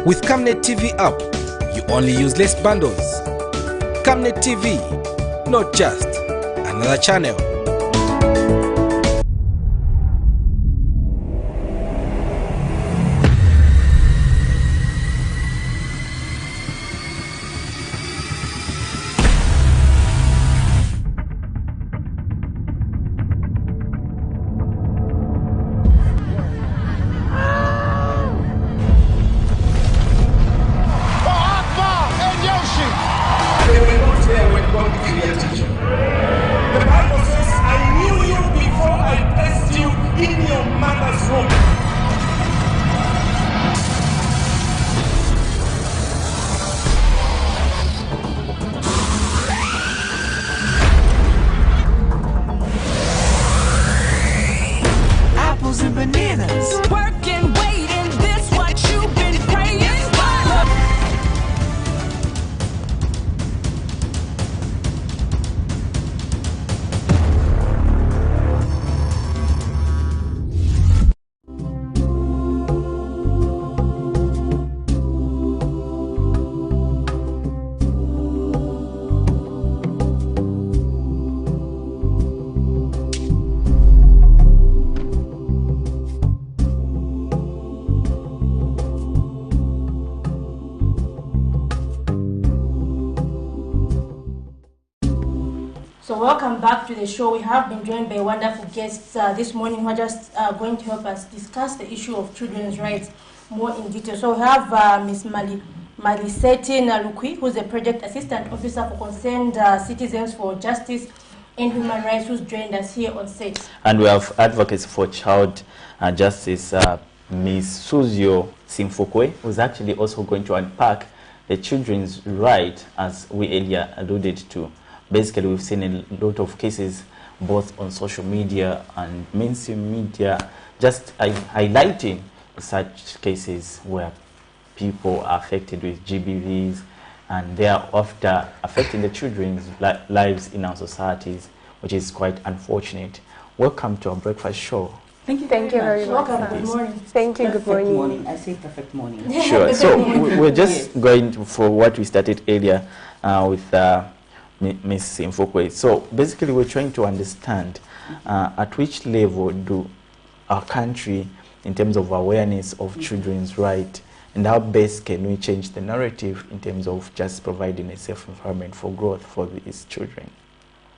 With Camnet TV app, you only use less bundles. Camnet TV, not just another channel. They were not there when God created you. The Bible says So welcome back to the show. We have been joined by wonderful guests this morning who are just going to help us discuss the issue of children's rights more in detail. So we have Ms. Maliseti Nalukwi, who's a Project Assistant Officer for Concerned Citizens for Justice and Human Rights, who's joined us here on set. And we have advocates for child justice, Ms. Suzio Simfukwe, who's actually also going to unpack the children's right, as we earlier alluded to. Basically, we've seen a lot of cases, both on social media and mainstream media, just highlighting such cases where people are affected with GBVs and thereafter affecting the children's lives in our societies, which is quite unfortunate. Welcome to our breakfast show. Thank you very much. Welcome. Good morning. Thank you. Good morning. I say perfect morning. Sure. So we're just going for what we started earlier with Ms. Simfukwe. So basically, we're trying to understand at which level do our country, in terms of awareness of children's rights, and how best can we change the narrative in terms of just providing a safe environment for growth for these children?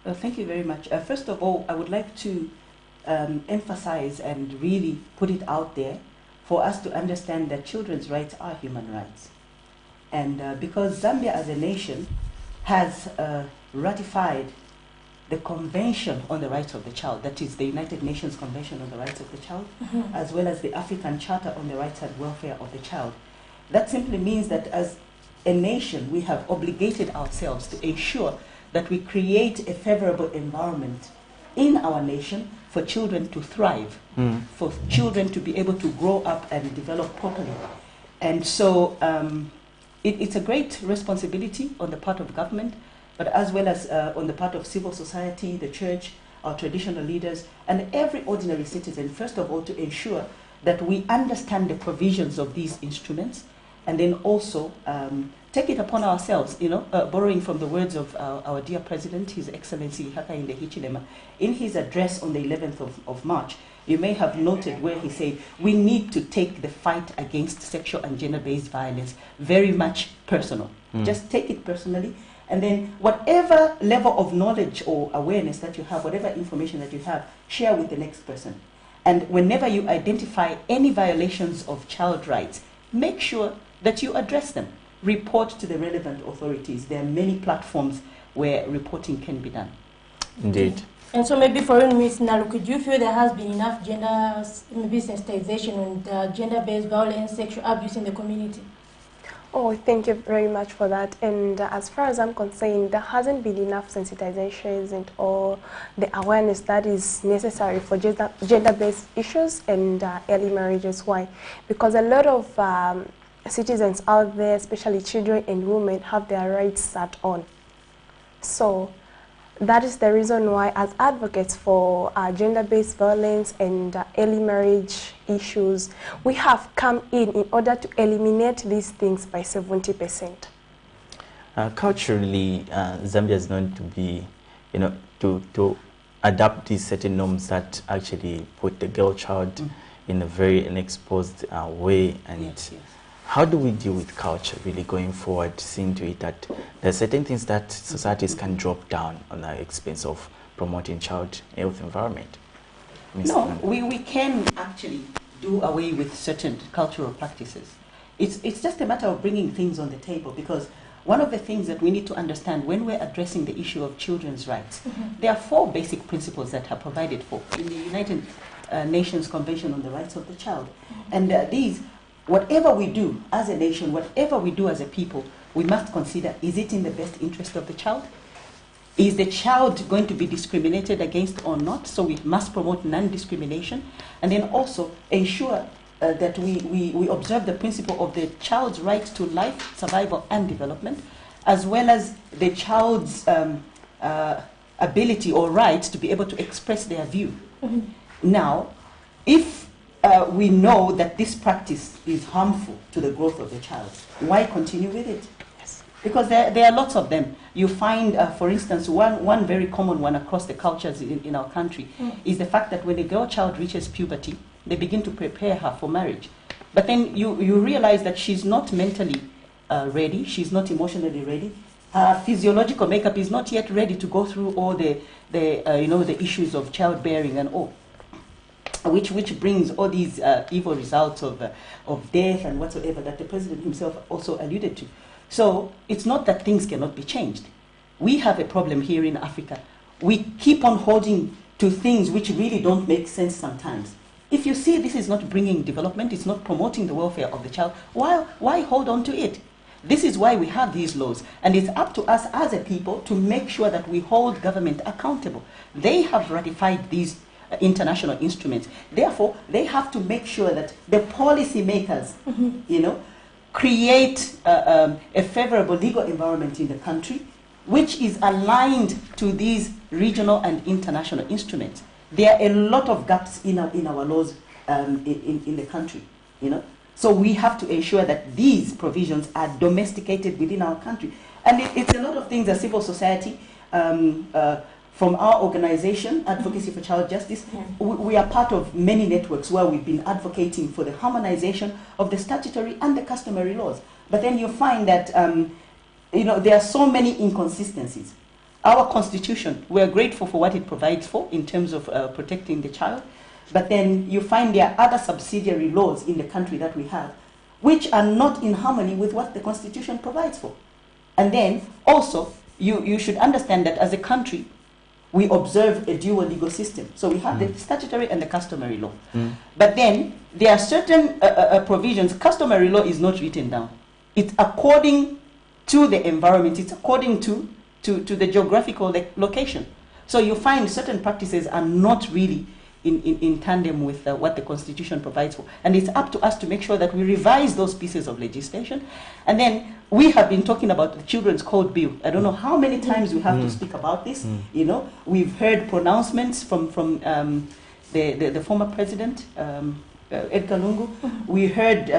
Thank you very much. First of all, I would like to emphasize and really put it out there for us to understand that children's rights are human rights. And because Zambia as a nation has ratified the Convention on the Rights of the Child, that is the United Nations Convention on the Rights of the Child, as well as the African Charter on the Rights and Welfare of the Child. That simply means that as a nation, we have obligated ourselves to ensure that we create a favorable environment in our nation for children to thrive, for children to be able to grow up and develop properly. And so it's a great responsibility on the part of government, but as well as on the part of civil society, the church, our traditional leaders, and every ordinary citizen, first of all, to ensure that we understand the provisions of these instruments, and then also take it upon ourselves, borrowing from the words of our dear President, His Excellency Hakainde Hichilema, in his address on the 11th of March. You may have noted where he said, we need to take the fight against sexual and gender-based violence very much personal. Just take it personally. And then whatever level of knowledge or awareness that you have, whatever information that you have, share with the next person. And whenever you identify any violations of child rights, make sure that you address them. Report to the relevant authorities. There are many platforms where reporting can be done. Indeed. And so maybe for Ms. Naluki, do you feel there has been enough gender sensitization and gender-based violence, sexual abuse in the community? Oh, thank you very much for that. And as far as I'm concerned, there hasn't been enough sensitization or the awareness that is necessary for gender-based issues and early marriages. Why? Because a lot of citizens out there, especially children and women, have their rights sat on. So that is the reason why, as advocates for gender-based violence and early marriage issues, we have come in order to eliminate these things by 70%. Culturally, Zambia is known to be, to adapt these certain norms that actually put the girl child in a very unexposed way. And yes. How do we deal with culture really going forward, seeing to it that there are certain things that societies can drop down on the expense of promoting child health environment? No, we can actually do away with certain cultural practices. It's just a matter of bringing things on the table, because one of the things that we need to understand when we're addressing the issue of children's rights, there are 4 basic principles that are provided for in the United Nations Convention on the Rights of the Child. And these, whatever we do as a nation, whatever we do as a people, we must consider, is it in the best interest of the child? Is the child going to be discriminated against or not? So we must promote non-discrimination, and then also ensure that we observe the principle of the child's right to life, survival, and development, as well as the child's ability or right to be able to express their view. Now, if we know that this practice is harmful to the growth of the child, why continue with it? Yes. Because there are lots of them. You find, for instance, one very common one across the cultures in our country is the fact that when a girl child reaches puberty, they begin to prepare her for marriage. But then you realize that she's not mentally ready, she's not emotionally ready, her physiological makeup is not yet ready to go through all the issues of childbearing and all, which brings all these evil results of death and whatsoever that the president himself also alluded to. So it's not that things cannot be changed. We have a problem here in Africa. We keep on holding to things which really don't make sense sometimes. If you see this is not bringing development, it's not promoting the welfare of the child, why hold on to it? This is why we have these laws, and it's up to us as a people to make sure that we hold government accountable. They have ratified these international instruments. Therefore, they have to make sure that the policy makers, create a favorable legal environment in the country, which is aligned to these regional and international instruments. There are a lot of gaps in our laws in the country, So we have to ensure that these provisions are domesticated within our country. And it's a lot of things that civil society, from our organization, Advocacy for Child Justice, we are part of many networks where we've been advocating for the harmonization of the statutory and the customary laws. But then you find that there are so many inconsistencies. Our constitution, we're grateful for what it provides for in terms of protecting the child. But then you find there are other subsidiary laws in the country that we have, which are not in harmony with what the Constitution provides for. And then also, you should understand that as a country, we observe a dual legal system. So we have the statutory and the customary law. But then there are certain provisions. Customary law is not written down. It's according to the environment. It's according to the geographical location. So you find certain practices are not really in tandem with what the Constitution provides for. And it's up to us to make sure that we revise those pieces of legislation. And then we have been talking about the Children's Code Bill. I don't know how many times we have to speak about this. We've heard pronouncements from the former president, Edgar Lungu. We heard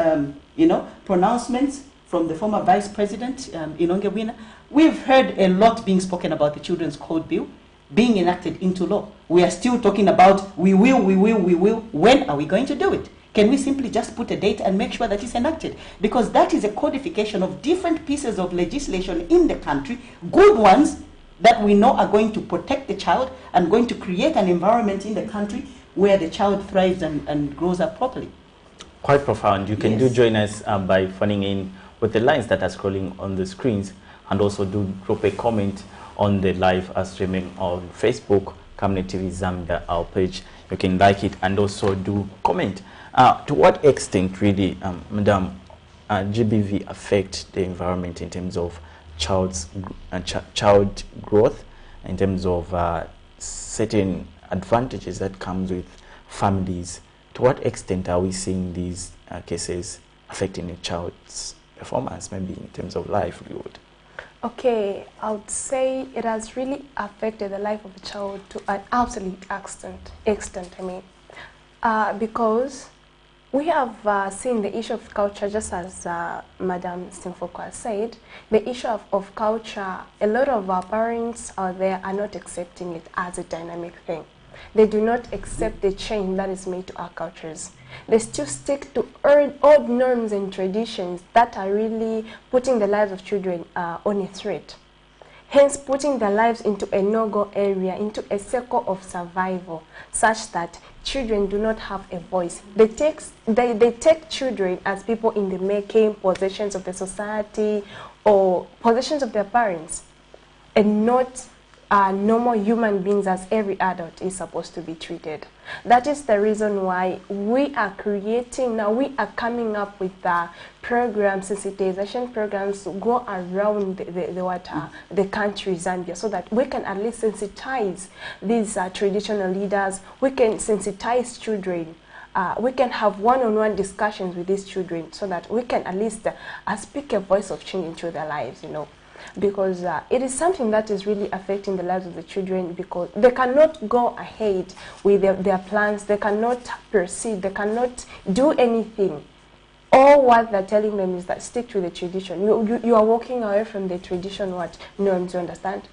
pronouncements from the former vice president, Inonge Wina. We've heard a lot being spoken about the Children's Code Bill being enacted into law. We are still talking about we will. When are we going to do it? Can we simply just put a date and make sure that it's enacted? Because that is a codification of different pieces of legislation in the country, good ones that we know are going to protect the child and going to create an environment in the country where the child thrives and grows up properly. Quite profound. You can do join us by phoning in with the lines that are scrolling on the screens, and also do drop a comment on the live streaming on Facebook, Camnet TV Zambia, our page. You can like it and also do comment. To what extent really, Madam, GBV affect the environment in terms of child growth, in terms of certain advantages that comes with families? To what extent are we seeing these cases affecting a child's performance, maybe in terms of livelihood? Okay, I would say it has really affected the life of a child to an absolute extent, because we have seen the issue of culture, just as Madam Simfoko has said, the issue of culture, a lot of our parents out there are not accepting it as a dynamic thing. They do not accept the change that is made to our cultures. They still stick to old norms and traditions that are really putting the lives of children on a threat. Hence, putting their lives into a no-go area, into a circle of survival, such that children do not have a voice. They take children as people in the making, possessions of the society, or possessions of their parents, and not normal human beings as every adult is supposed to be treated. That is the reason why we are creating, now we are coming up with programs, sensitization programs to go around the country, Zambia, so that we can at least sensitize these traditional leaders, we can sensitize children, we can have one-on-one discussions with these children so that we can at least speak a voice of change into their lives, because it is something that is really affecting the lives of the children, because they cannot go ahead with their plans, they cannot proceed, they cannot do anything all what they're telling them is that stick to the tradition. You are walking away from the tradition, what norms, you understand?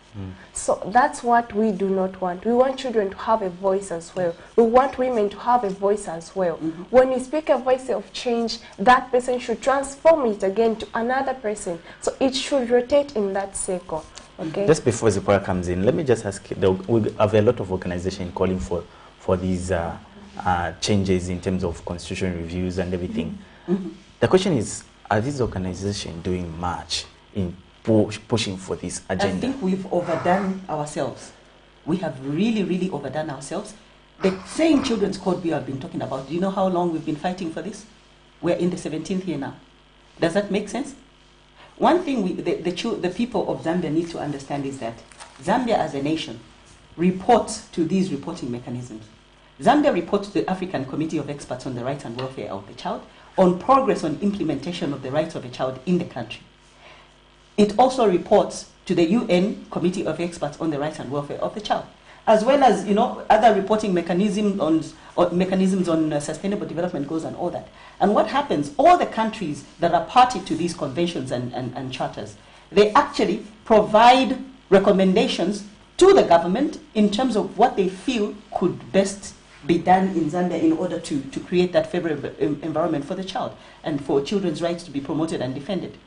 So that's what we do not want. We want children to have a voice as well. We want women to have a voice as well. When you speak a voice of change, that person should transform it again to another person. So it should rotate in that circle. Okay. Just before Zipporah comes in, let me just ask, we have a lot of organizations calling for these changes in terms of constitution reviews and everything. The question is, are these organizations doing much in pushing for this agenda? I think we've overdone ourselves. We have really, really overdone ourselves. The same children's code we have been talking about, do you know how long we've been fighting for this? We're in the 17th year now. Does that make sense? One thing the people of Zambia need to understand is that Zambia as a nation reports to these reporting mechanisms. Zambia reports to the African Committee of Experts on the Rights and Welfare of the Child on progress on implementation of the rights of a child in the country. It also reports to the UN Committee of Experts on the Rights and Welfare of the Child, as well as other reporting mechanisms on sustainable development goals and all that. And what happens, all the countries that are party to these conventions and charters, they actually provide recommendations to the government in terms of what they feel could best be done in Zambia in order to create that favorable environment for the child and for children's rights to be promoted and defended.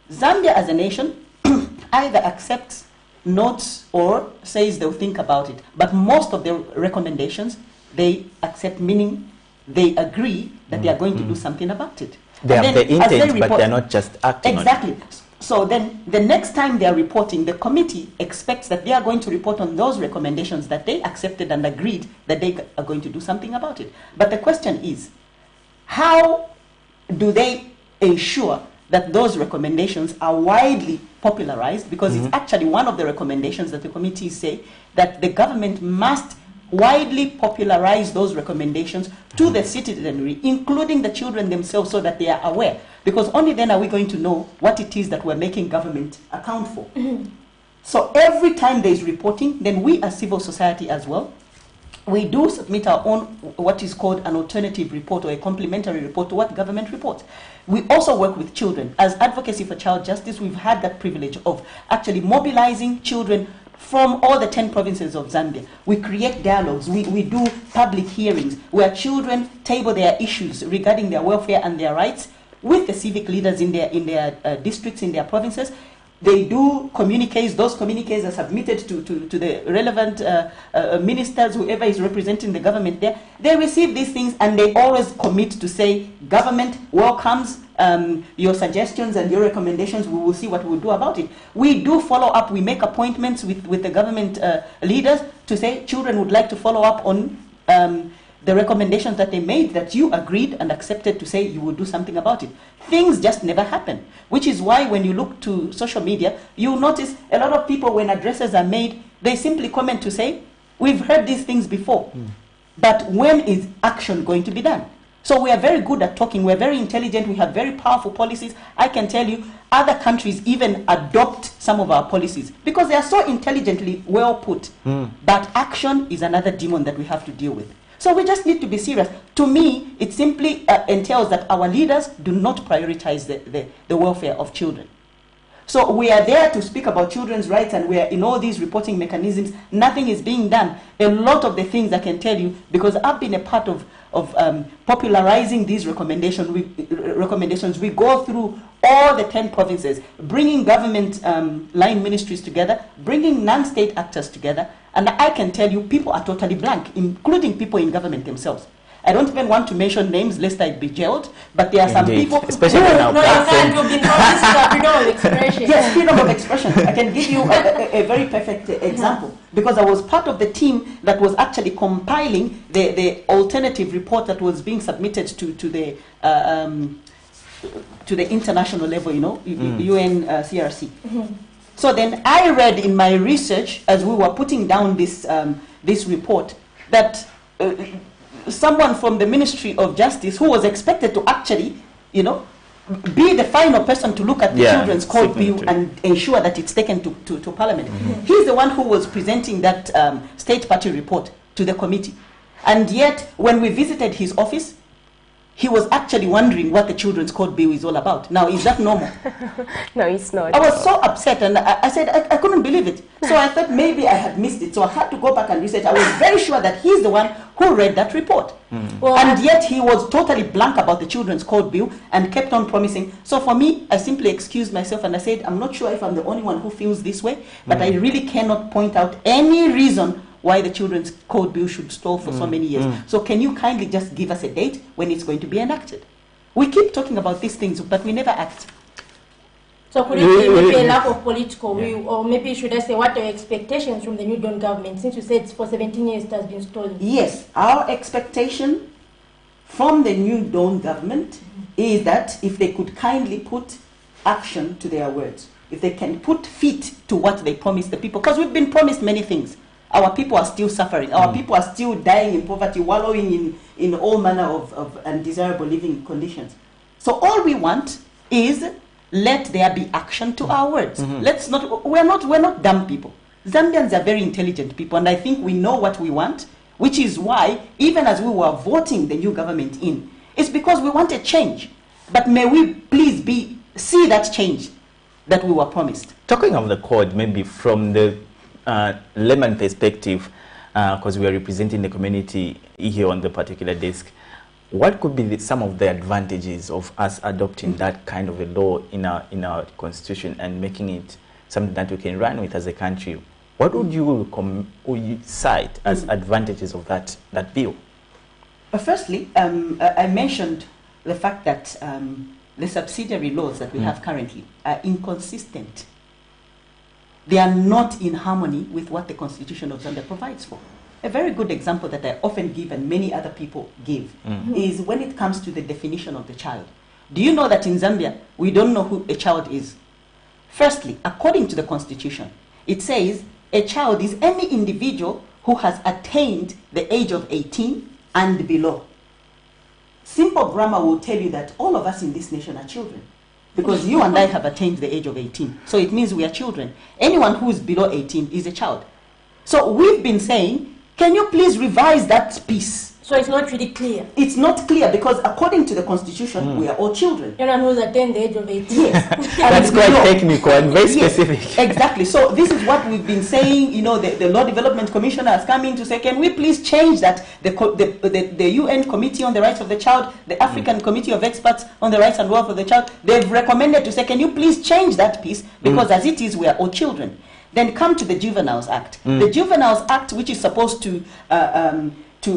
Zambia as a nation either accepts notes or says they'll think about it, but most of the recommendations they accept, meaning they agree that they are going to do something about it. They have the intent, but they're not just acting exactly. on it. So then the next time they are reporting, the committee expects that they are going to report on those recommendations that they accepted and agreed that they are going to do something about it. But the question is, how do they ensure that those recommendations are widely popularized? Because it's actually one of the recommendations that the committees say that the government must widely popularize those recommendations to the citizenry, including the children themselves, so that they are aware. Because only then are we going to know what it is that we're making government account for. So every time there is reporting, then we as civil society as well, we do submit our own, what is called an alternative report or a complementary report to what government reports. We also work with children. As Advocacy for Child Justice, we've had that privilege of actually mobilizing children from all the 10 provinces of Zambia. We create dialogues, we do public hearings where children table their issues regarding their welfare and their rights with the civic leaders in their districts, in their provinces. They do communiques. Those communiques are submitted to the relevant ministers, whoever is representing the government there. They receive these things and they always commit to say, government welcomes your suggestions and your recommendations. We will see what we'll do about it. We do follow up. We make appointments with the government leaders to say, children would like to follow up on the recommendations that they made, that you agreed and accepted to say you would do something about it. Things just never happen, which is why when you look to social media, you'll notice a lot of people, when addresses are made, they simply comment to say, we've heard these things before, but when is action going to be done? So we are very good at talking, we're very intelligent, we have very powerful policies. I can tell you, other countries even adopt some of our policies because they are so intelligently well put. But action is another demon that we have to deal with. So we just need to be serious. To me, it simply entails that our leaders do not prioritize the welfare of children. So we are there to speak about children's rights, and we are in all these reporting mechanisms. Nothing is being done. A lot of the things I can tell you, because I've been a part of popularizing these recommendations. We go through all the 10 provinces, bringing government line ministries together, bringing non-state actors together, and I can tell you people are totally blank, including people in government themselves. I don't even want to mention names lest I be jailed, but there are some people, especially now. No, you can't. You've been promised freedom of expression. Yes, freedom of expression. I can give you a very perfect example, because I was part of the team that was actually compiling the alternative report that was being submitted to the international level, UN CRC. So then I read in my research, as we were putting down this report, that someone from the Ministry of Justice, who was expected to actually, be the final person to look at the children's code bill and ensure that it's taken to Parliament. He's the one who was presenting that state party report to the committee. And yet, when we visited his office, he was actually wondering what the Children's Code Bill is all about. Now, is that normal? No, it's not. I was so upset, and I said I couldn't believe it. So I thought maybe I had missed it. So I had to go back and research. I was very sure that he's the one who read that report. Well, and yet he was totally blank about the Children's Code Bill and kept on promising. So for me, I simply excused myself and I said, I'm not sure if I'm the only one who feels this way, but I really cannot point out any reason why the Children's Code Bill should stall for so many years. So can you kindly just give us a date when it's going to be enacted? We keep talking about these things, but we never act. So could it be maybe a lack of political will, or maybe should I say, what are your expectations from the New Dawn government, since you said for 17 years it has been stolen? Yes, our expectation from the New Dawn government is that if they could kindly put action to their words, if they can put feet to what they promised the people, because we've been promised many things. Our people are still suffering. Our people are still dying in poverty, wallowing in all manner of undesirable living conditions. So all we want is let there be action to our words. Let's not. We're not dumb people. Zambians are very intelligent people, and I think we know what we want, which is why even as we were voting the new government in, it's because we want a change. But may we please see that change that we were promised. Talking of the code, maybe from the layman perspective, because we are representing the community here on the particular desk, what could be some of the advantages of us adopting that kind of a law in our constitution and making it something that we can run with as a country? What would you cite as advantages of that bill? Firstly, I mentioned the fact that the subsidiary laws that we have currently are inconsistent. They are not in harmony with what the Constitution of Zambia provides for. A very good example that I often give and many other people give is when it comes to the definition of the child. Do you know that in Zambia, we don't know who a child is? Firstly, according to the Constitution, it says a child is any individual who has attained the age of 18 and below. Simple grammar will tell you that all of us in this nation are children. Because you and I have attained the age of 18. So it means we are children. Anyone who is below 18 is a child. So we've been saying, can you please revise that piece? So it's not really clear. It's not clear because according to the Constitution, we are all children. Anyone who's attained the age of 18. Yes. That's quite technical and very specific. Exactly. So this is what we've been saying. You know, the Law Development Commissioner has come in to say, can we please change that? The UN Committee on the Rights of the Child, the African Committee of Experts on the Rights and Welfare of the Child, they've recommended to say, can you please change that piece? Because as it is, we are all children. Then come to the Juveniles Act. The Juveniles Act, which is supposed to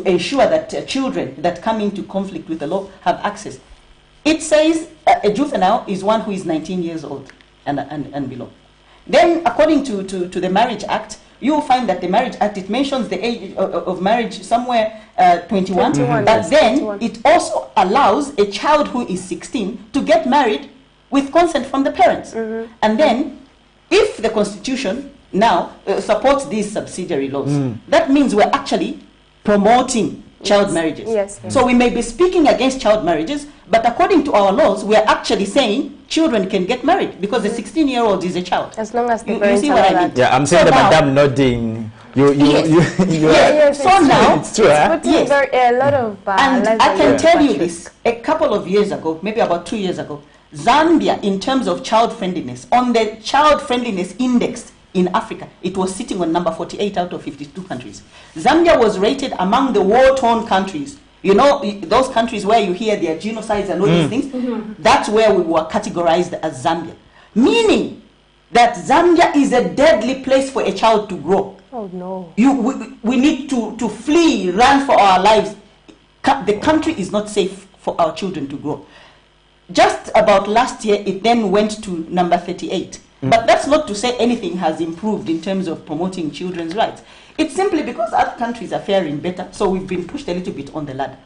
ensure that children that come into conflict with the law have access. It says a juvenile is one who is 19 years old and below. Then, according to the Marriage Act, you will find that the Marriage Act, it mentions the age of marriage somewhere 21. But then, 21. It also allows a child who is 16 to get married with consent from the parents. And then, if the Constitution now supports these subsidiary laws, that means we're actually promoting child marriages. Yes. So we may be speaking against child marriages, but according to our laws, we are actually saying children can get married because a 16-year-old is a child. As long as the you see what I mean? Yeah, I'm saying so that Madam nodding. Yes, so now, it's true. A lot of and I can tell you this. A couple of years ago, maybe about 2 years ago, Zambia, in terms of child friendliness, on the child friendliness index in Africa, it was sitting on number 48 out of 52 countries. Zambia was rated among the war-torn countries. You know, those countries where you hear there are genocides and all these things, that's where we were categorized as Zambia. Meaning that Zambia is a deadly place for a child to grow. Oh no. We need to flee, run for our lives. The country is not safe for our children to grow. Just about last year, it then went to number 38. But that's not to say anything has improved in terms of promoting children's rights. It's simply because other countries are faring better, so we've been pushed a little bit on the ladder.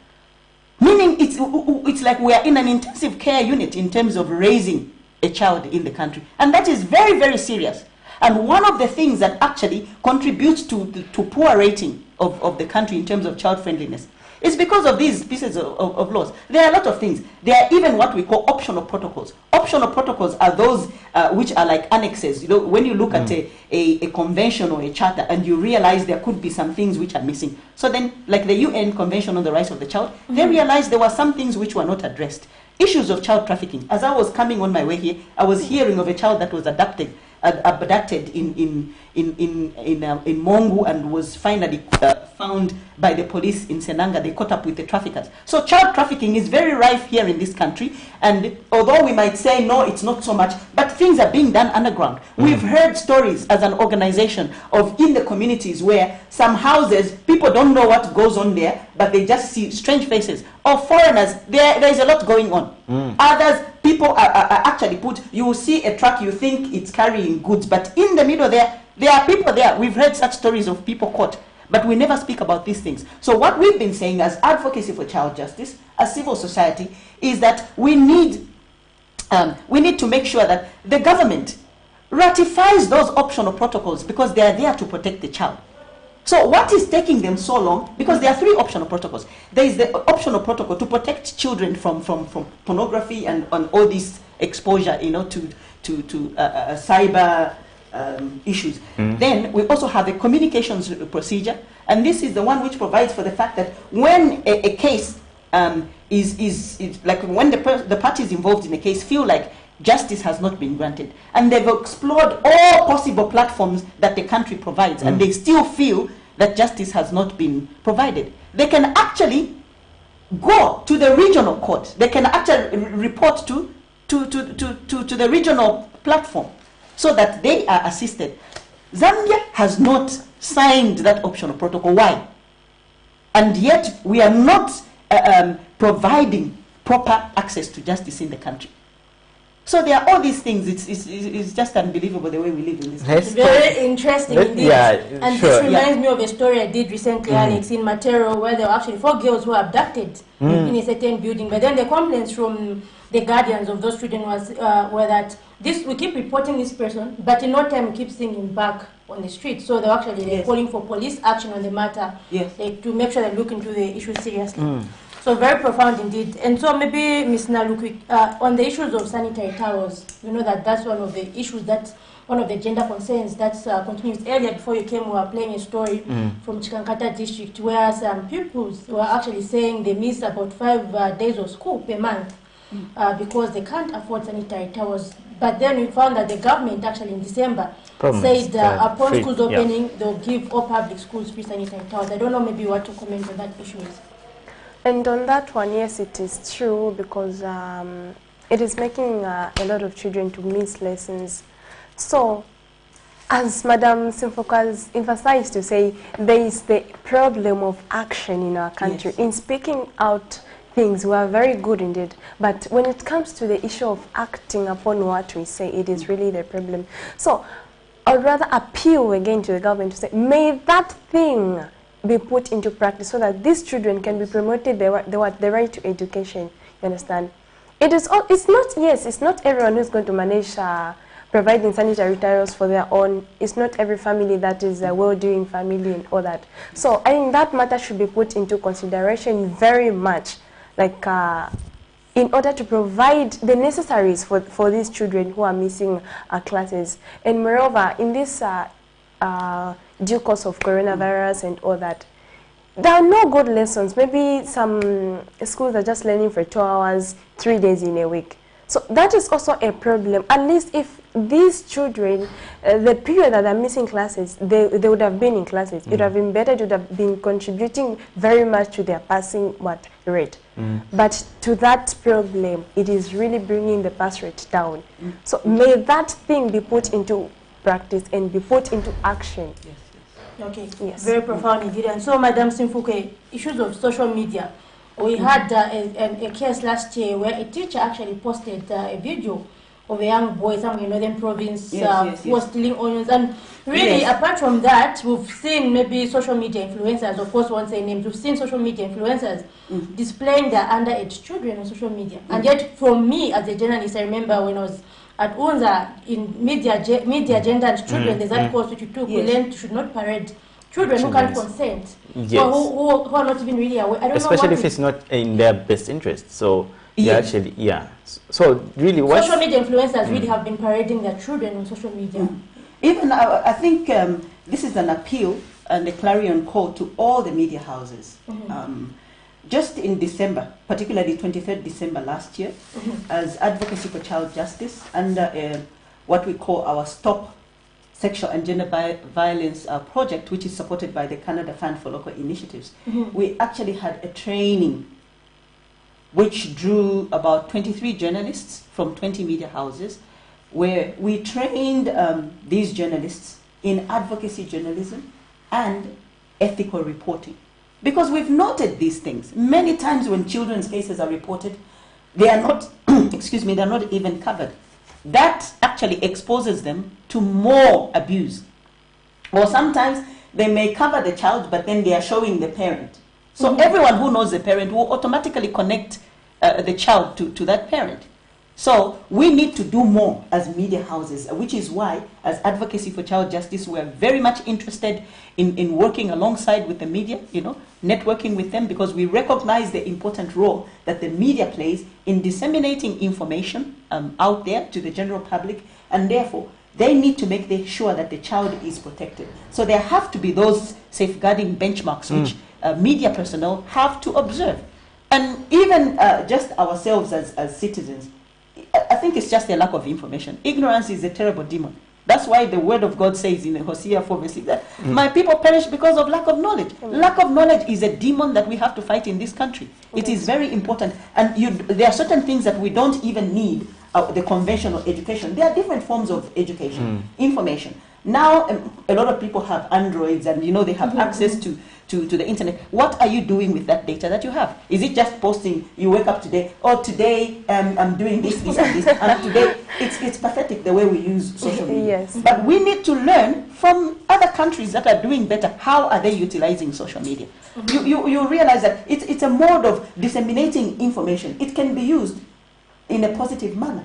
Meaning it's like we are in an intensive care unit in terms of raising a child in the country. And that is very, very serious. And one of the things that actually contributes to poor rating of the country in terms of child friendliness It's because of these pieces of laws. There are a lot of things. There are even what we call optional protocols. Optional protocols are those which are like annexes. You know, when you look at a convention or a charter and you realize there could be some things which are missing. So then, like the UN Convention on the Rights of the Child, they realized there were some things which were not addressed. Issues of child trafficking. As I was coming on my way here, I was hearing of a child that was abducted in Mongu and was finally found by the police in Senanga. They caught up with the traffickers. So child trafficking is very rife here in this country, and although we might say no, it's not so much, but things are being done underground. We've heard stories as an organization of in the communities where some houses, people don't know what goes on there, but they just see strange faces. Or foreigners, there is a lot going on. Others, people are actually put, you will see a truck, you think it's carrying goods, but in the middle there are people there. We've heard such stories of people caught, but we never speak about these things. So what we've been saying as advocacy for child justice, as civil society, is that we need to make sure that the government ratifies those optional protocols because they are there to protect the child. So what is taking them so long? Because there are 3 optional protocols. There is the optional protocol to protect children from pornography and all this exposure, you know, to cyber issues. Then we also have a communications procedure, and this is the one which provides for the fact that when a case is like when the parties involved in a case feel like justice has not been granted, and they've explored all possible platforms that the country provides, and they still feel that justice has not been provided, they can actually go to the regional court. They can actually report to the regional platform so that they are assisted. Zambia has not signed that optional protocol. Why? And yet we are not providing proper access to justice in the country. So there are all these things. It's just unbelievable the way we live in this country. Very interesting indeed. Yeah, and this reminds me of a story I did recently, Alex, in Matero, where there were actually 4 girls who were abducted in a certain building. But then the complaints from the guardians of those children were that we keep reporting this person, but in no time we keep seeing him back on the street. So they're actually calling for police action on the matter, to make sure they look into the issue seriously. So very profound indeed. And so maybe, Ms. Naluki, on the issues of sanitary towels, you know that's one of the issues, that's one of the gender concerns that continues. Earlier, before you came, we were playing a story from Chikankata district where some pupils were actually saying they miss about 5 days of school per month because they can't afford sanitary towels. But then we found that the government actually in December said upon schools opening, they'll give all public schools free sanitary towels. I don't know, maybe you want to comment on that issue. And on that one, yes, it is true, because it is making a lot of children to miss lessons. So, as Madam Simfokas emphasized to say, there is the problem of action in our country. In speaking out things, we are very good indeed. But when it comes to the issue of acting upon what we say, it is really the problem. So, I'd rather appeal again to the government to say, may that thing be put into practice so that these children can be promoted the right to education. You understand? It's not everyone who's going to manage providing sanitary towels for their own. It's not every family that is a well-doing family and all that. So I think that matter should be put into consideration very much, like in order to provide the necessaries for these children who are missing classes. And moreover, in this due course of coronavirus and all that, there are no good lessons. Maybe some schools are just learning for 2 hours, 3 days in a week. So that is also a problem. At least if these children, the period that they're missing classes, they would have been in classes. It would have been better, it would have been contributing very much to their passing rate. But to that problem, it is really bringing the pass rate down. So may that thing be put into practice and be put into action. Okay, very profound indeed. And so, Madam Simfuke, issues of social media. We had a case last year where a teacher actually posted a video of a young boy somewhere in northern province who was stealing onions. And really, apart from that, we've seen maybe social media influencers, of course, won't say names, we've seen social media influencers displaying their underage children on social media. And yet, for me, as a journalist, I remember when I was at UNZA, in media, gender and children, there's that course which you took. We learned you should not parade children who can't consent, Yes. or who are not even really aware. I don't Especially know if it's not in their best interest. So they actually, So really, what social media influencers really have been parading their children on social media. Even I think this is an appeal and a clarion call to all the media houses. Just in December, particularly 23rd December last year, as Advocacy for Child Justice, under what we call our Stop Sexual and Gender Violence project, which is supported by the Canada Fund for Local Initiatives, we actually had a training which drew about 23 journalists from 20 media houses, where we trained these journalists in advocacy journalism and ethical reporting. Because we've noted these things. Many times when children's cases are reported, they are not, excuse me, they're not even covered. That actually exposes them to more abuse. Or sometimes they may cover the child, but then they are showing the parent. So everyone who knows the parent will automatically connect the child to that parent. So we need to do more as media houses, which is why, as Advocacy for Child Justice, we're very much interested in working alongside with the media, networking with them, because we recognize the important role that the media plays in disseminating information out there to the general public, and therefore they need to make sure that the child is protected. So there have to be those safeguarding benchmarks which media personnel have to observe. And even just ourselves as citizens, I think it's just a lack of information. Ignorance is a terrible demon. That's why the word of God says in Hosea 4:6 that my people perish because of lack of knowledge. Lack of knowledge is a demon that we have to fight in this country. It is very important. And there are certain things that we don't even need the conventional education. There are different forms of education, information. Now, a lot of people have Androids and, they have access to the internet. What are you doing with that data that you have? Is it just posting, you wake up today, today I'm doing this, and today, it's pathetic the way we use social media. Yes. But we need to learn from other countries that are doing better. How are they utilizing social media? You realize that it's a mode of disseminating information. It can be used in a positive manner.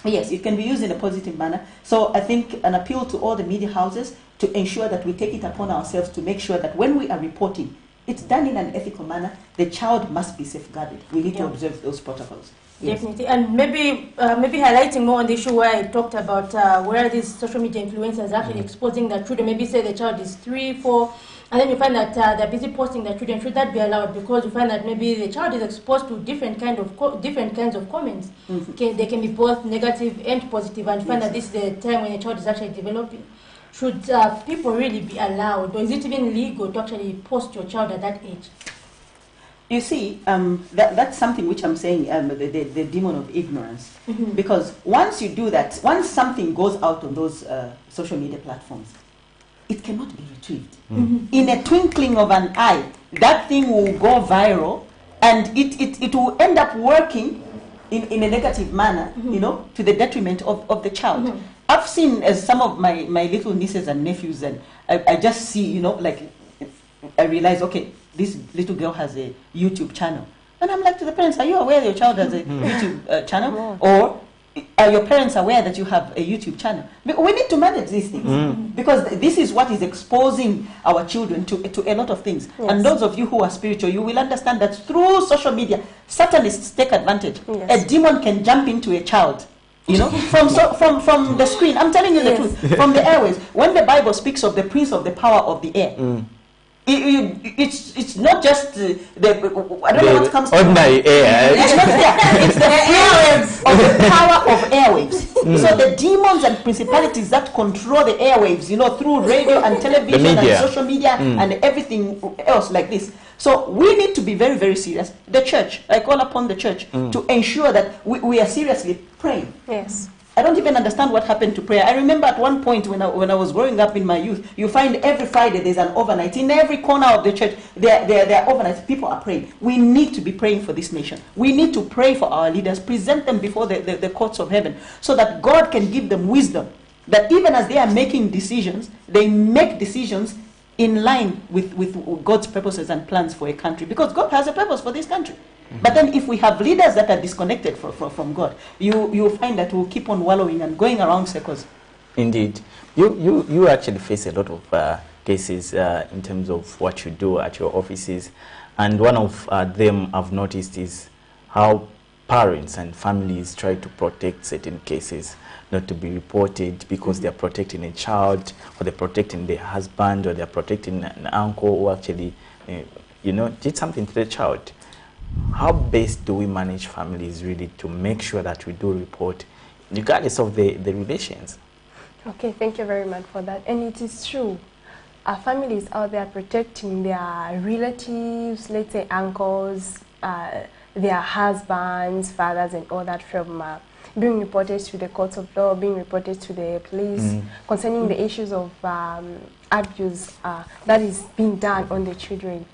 Yes, it can be used in a positive manner. So I think an appeal to all the media houses to ensure that we take it upon ourselves to make sure that when we are reporting, it's done in an ethical manner. The child must be safeguarded. We need to observe those protocols. Yes. Definitely, and maybe highlighting more on the issue where I talked about where these social media influencers are actually exposing their children. Maybe say the child is 3, 4, and then you find that they're busy posting their children. Should that be allowed? Because you find that maybe the child is exposed to different kinds of comments. They can be both negative and positive, and you find that this is the time when the child is actually developing. Should people really be allowed, or is it even legal to actually post your child at that age? You see, that's something which I'm saying, the demon of ignorance. Because once you do that, once something goes out on those social media platforms, it cannot be retrieved. In a twinkling of an eye, that thing will go viral, and it will end up working in a negative manner, to the detriment of the child. I've seen some of my little nieces and nephews, and I just see, I realize, okay, this little girl has a YouTube channel. And I'm like to the parents, are you aware your child has a YouTube channel? Or are your parents aware that you have a YouTube channel? We need to manage these things. Because this is what is exposing our children to a lot of things. Yes. And those of you who are spiritual, you will understand that through social media, Satanists take advantage. Yes. A demon can jump into a child. From the screen. I'm telling you the truth. From the airways. When the Bible speaks of the prince of the power of the air, it's not just I don't know what comes to ordinary air. It's not there. It's the airwaves of the power of airwaves. So the demons and principalities that control the airwaves, through radio and television and social media and everything else like this. So we need to be very, very serious. The church, I call upon the church to ensure that we are seriously praying. Yes. I don't even understand what happened to prayer. I remember at one point when I was growing up in my youth, you find every Friday there's an overnight. In every corner of the church, there are overnights. People are praying. We need to be praying for this nation. We need to pray for our leaders, present them before the courts of heaven, so that God can give them wisdom. That even as they are making decisions, they make decisions in line with God's purposes and plans for a country. Because God has a purpose for this country. But then if we have leaders that are disconnected from God, you find that we'll keep on wallowing and going around circles. Indeed. You actually face a lot of cases in terms of what you do at your offices. And one of them I've noticed is how parents and families try to protect certain cases not to be reported because they're protecting a child, or they're protecting their husband, or they're protecting an uncle who actually, you know, did something to the child. How best do we manage families really to make sure that we do report, regardless of the relations? Okay, thank you very much for that. And it is true. Our families out there protecting their relatives, let's say uncles, their husbands, fathers, and all that from being reported to the courts of law, being reported to the police, concerning the issues of abuse that is being done on the children.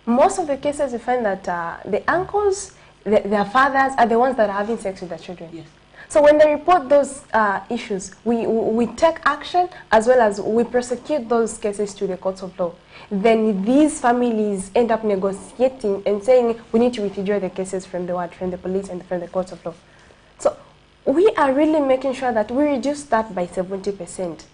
Most of the cases you find that the uncles, their fathers are the ones that are having sex with their children. Yes. So when they report those issues, we take action as well as we prosecute those cases to the courts of law. Then these families end up negotiating and saying we need to withdraw the cases from the police and from the courts of law. So we are really making sure that we reduce that by 70%.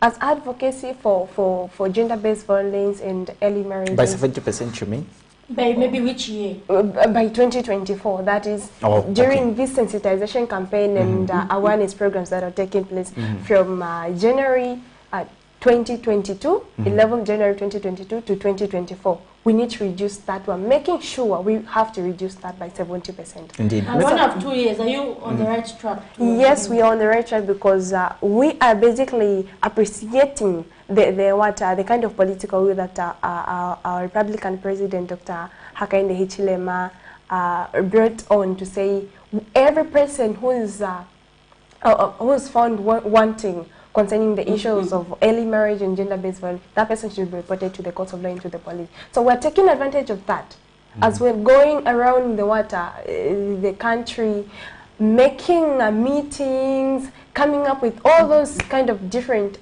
As advocacy for gender-based violence and early marriage. By 70%, you mean? By maybe which year? By 2024, that is during this sensitization campaign and awareness programs that are taking place from January 2022, 11 January 2022 to 2024. We need to reduce that one, making sure we have to reduce that by 70%. Indeed. And 1 or 2 years, are you on the right track? Yes, we are on the right track because we are basically appreciating the kind of political will that our Republican President, Dr. Hakainde Hichilema, brought on to say every person who is found wanting concerning the issues of early marriage and gender-based violence, that person should be reported to the courts of law and to the police. So we're taking advantage of that. As we're going around the country, making meetings, coming up with all those kind of different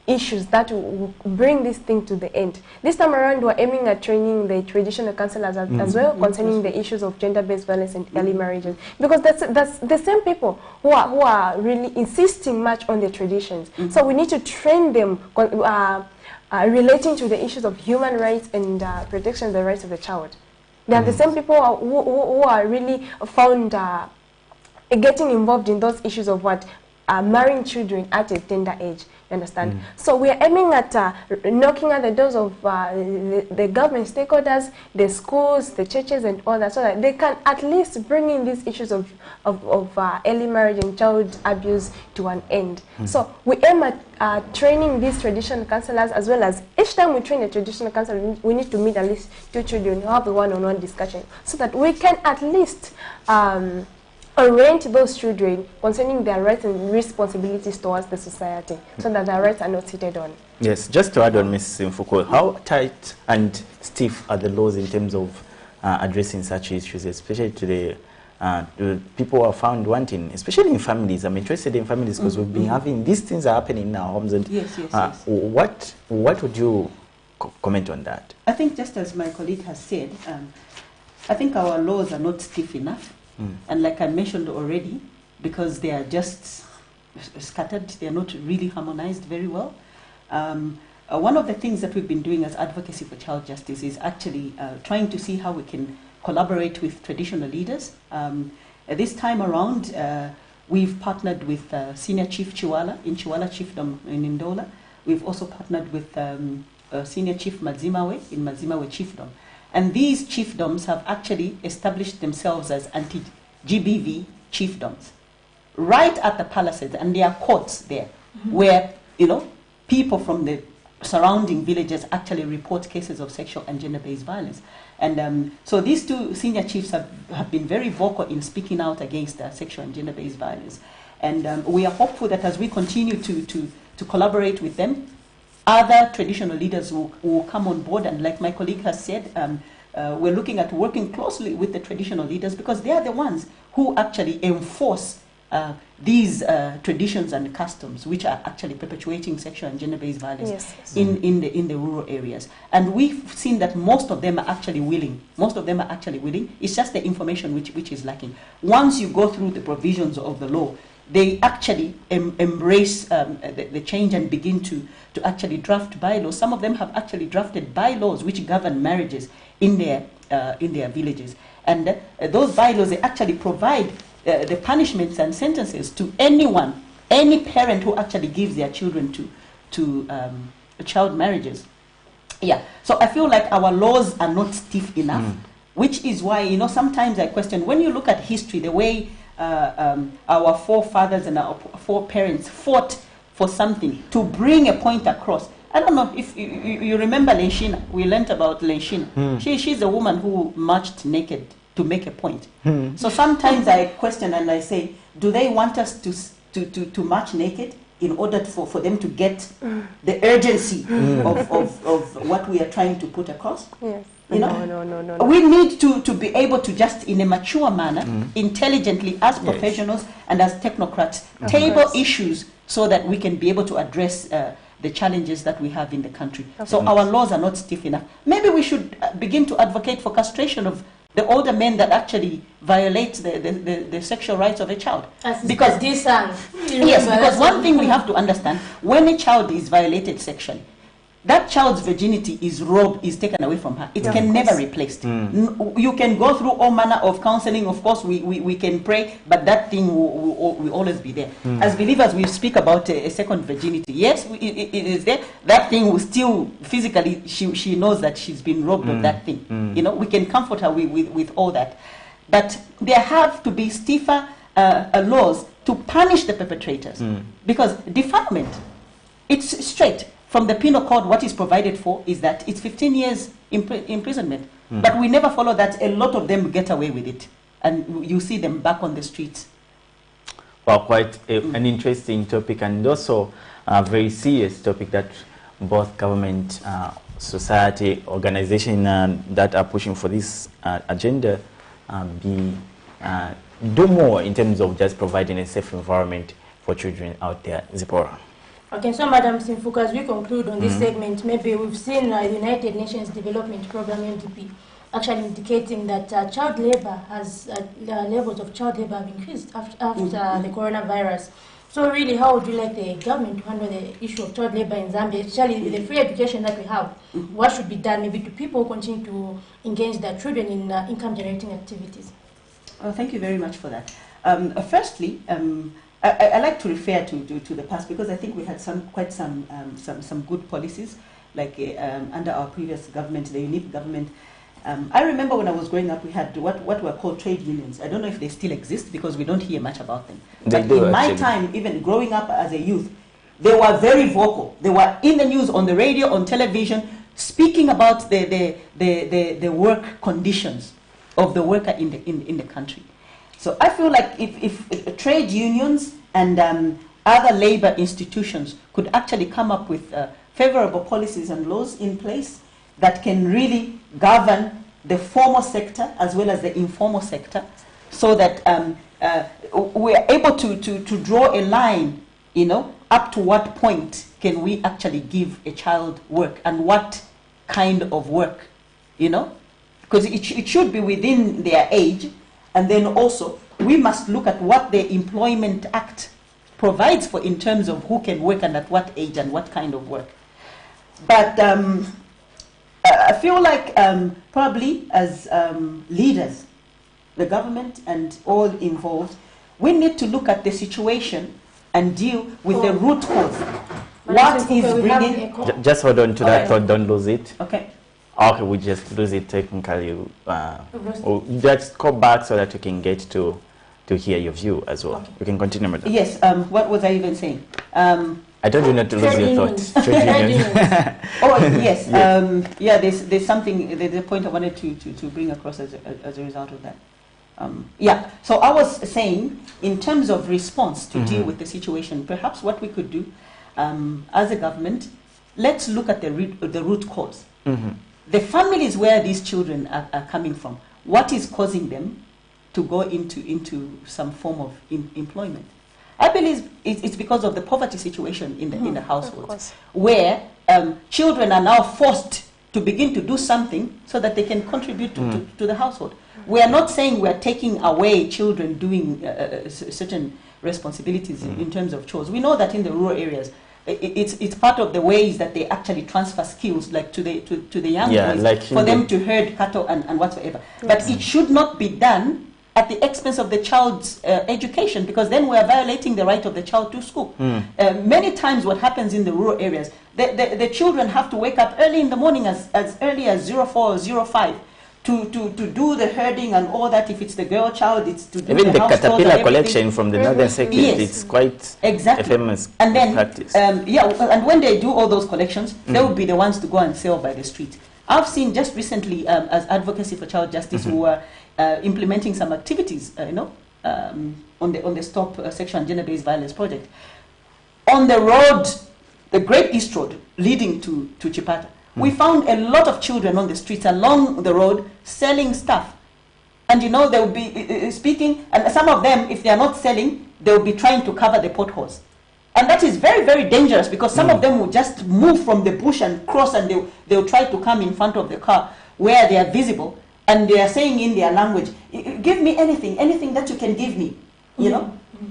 issues that will bring this thing to the end. This time around, we're aiming at training the traditional counselors as well concerning the issues of gender-based violence and early marriages, because that's the same people who are really insisting much on the traditions. So we need to train them relating to the issues of human rights and protection of the rights of the child. They are the same people who are really found getting involved in those issues of marrying children at a tender age. You understand? So we are aiming at knocking at the doors of the government stakeholders, the schools, the churches, and all that, so that they can at least bring in these issues of early marriage and child abuse to an end. So we aim at training these traditional counselors, as well as each time we train a traditional counselor, we need to meet at least 2 children who have a one-on-one discussion, so that we can at least orient those children concerning their rights and responsibilities towards the society, so that their rights are not seated on. Yes, just to add on, Ms. Mfuko, how tight and stiff are the laws in terms of addressing such issues, especially to the people who are found wanting, especially in families? I'm interested in families because we've been having, these things are happening in our homes. And yes. What would you comment on that? I think just as my colleague has said, I think our laws are not stiff enough. And like I mentioned already, because they are just scattered, they are not really harmonized very well. One of the things that we've been doing as advocacy for child justice is actually trying to see how we can collaborate with traditional leaders. This time around, we've partnered with Senior Chief Chiwala in Chiwala Chiefdom in Ndola. We've also partnered with Senior Chief Madzimawe in Madzimawe Chiefdom. And these chiefdoms have actually established themselves as anti-GBV chiefdoms, right at the palaces, and there are courts there where people from the surrounding villages actually report cases of sexual and gender-based violence. And so these 2 senior chiefs have been very vocal in speaking out against sexual and gender-based violence. And we are hopeful that as we continue to collaborate with them, other traditional leaders will come on board. And like my colleague has said, we're looking at working closely with the traditional leaders, because they are the ones who actually enforce these traditions and customs, which are actually perpetuating sexual and gender-based violence in the rural areas. And we've seen that most of them are actually willing. It's just the information which is lacking. Once you go through the provisions of the law, they actually embrace the change and begin to actually draft bylaws. Some of them have actually drafted bylaws which govern marriages in their villages. And those bylaws, they actually provide the punishments and sentences to anyone, any parent who actually gives their children to child marriages. Yeah, so I feel like our laws are not stiff enough, which is why, you know, sometimes I question, when you look at history, the way our forefathers and our foreparents fought for something to bring a point across. I don't know if you remember Lenshina. We learnt about Lenshina. She's a woman who marched naked to make a point. So sometimes I question and I say, do they want us to march naked in order for them to get the urgency of what we are trying to put across? Yes. You know? No. We need to be able to just, in a mature manner, intelligently, as professionals and as technocrats, table issues so that we can be able to address the challenges that we have in the country. So our laws are not stiff enough. Maybe we should begin to advocate for castration of the older men that actually violate the sexual rights of a child. Because one thing we have to understand, when a child is violated sexually, that child's virginity is robbed, is taken away from her. It can never be replaced. You can go through all manner of counseling. Of course, we can pray, but that thing will always be there. As believers, we speak about a second virginity. Yes, it is there. That thing will still, physically, she knows that she's been robbed of that thing. You know, we can comfort her with all that. But there have to be stiffer laws to punish the perpetrators. Because defilement, it's straight. From the penal code, what is provided for is that it's 15 years imprisonment. But we never follow that. A lot of them get away with it. And you see them back on the streets. Well, quite an interesting topic, and also a very serious topic that both government, society, organizations that are pushing for this agenda do more in terms of just providing a safe environment for children out there. Zipporah. Okay, so Madam Simfuka, as we conclude on this segment, maybe we've seen the United Nations Development Program, UNDP, actually indicating that child labor has, levels of child labor have increased after the coronavirus. So really, how would you like the government to handle the issue of child labor in Zambia, especially with the free education that we have? What should be done maybe to people who continue to engage their children in income-generating activities? Thank you very much for that. Firstly, I like to refer to the past, because I think we had quite some good policies, like under our previous government, the UNIP government. I remember when I was growing up, we had what were called trade unions. I don't know if they still exist, because we don't hear much about them. But in my time, even growing up as a youth, they were very vocal. They were in the news, on the radio, on television, speaking about the work conditions of the worker in the country. So I feel like if trade unions and other labor institutions could actually come up with favorable policies and laws in place that can really govern the formal sector as well as the informal sector, so that we are able to draw a line, you know, up to what point can we actually give a child work, and what kind of work, you know, because it should be within their age. And then also, we must look at what the Employment Act provides for in terms of who can work and at what age and what kind of work. But I feel like probably as leaders, the government and all involved, we need to look at the situation and deal with the root cause. What is bringing... Just hold on to that thought, don't lose it. Okay. Okay, we just lose it technically. We'll just go back so that you can get to hear your view as well. Okay. We can continue with that. Yes, what was I even saying? I told you not to lose your thoughts. Oh, yes. Yeah, there's something, there's a point I wanted to bring across as a result of that. Yeah, so I was saying, in terms of response to deal with the situation, perhaps what we could do as a government, let's look at the root cause. The families where these children are coming from, what is causing them to go into some form of employment? I believe it's because of the poverty situation in the households, where children are now forced to begin to do something so that they can contribute to the household. We are not saying we are taking away children doing certain responsibilities in terms of chores. We know that in the rural areas, it's part of the ways that they actually transfer skills, like to the young boys, like for them to herd cattle and whatsoever. But it should not be done at the expense of the child's education, because then we are violating the right of the child to school. Many times what happens in the rural areas, the children have to wake up early in the morning, as early as 04 or 05, to do the herding and all that. If it's the girl child, it's to do even the house caterpillar collection from the northern sector. Yes. It's quite exactly a famous and then, practice. and when they do all those collections, they will be the ones to go and sell by the street. I've seen just recently, as Advocacy for Child Justice, who are implementing some activities, on the Stop Sexual and Gender-Based Violence project. On the road, the Great East Road leading to Chipata, we found a lot of children on the streets along the road selling stuff. And they will be speaking, and some of them, if they are not selling, they will be trying to cover the potholes. And that is very, very dangerous, because some of them will just move from the bush and cross, and they'll try to come in front of the car where they are visible, and they are saying in their language, give me anything that you can give me,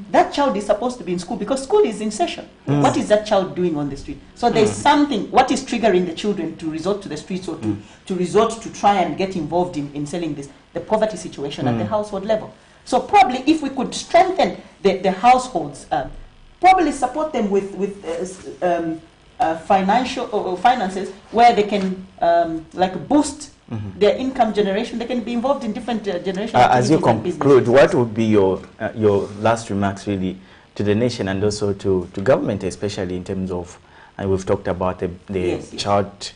That child is supposed to be in school, because school is in session. What is that child doing on the street? So there's something, what is triggering the children to resort to the streets, or to resort to try and get involved in selling this, the poverty situation at the household level. So probably if we could strengthen the households, probably support them with finances, where they can boost their income generation. They can be involved in different generations. As you conclude, what would be your last remarks really to the nation, and also to government, especially in terms of, and we've talked about the child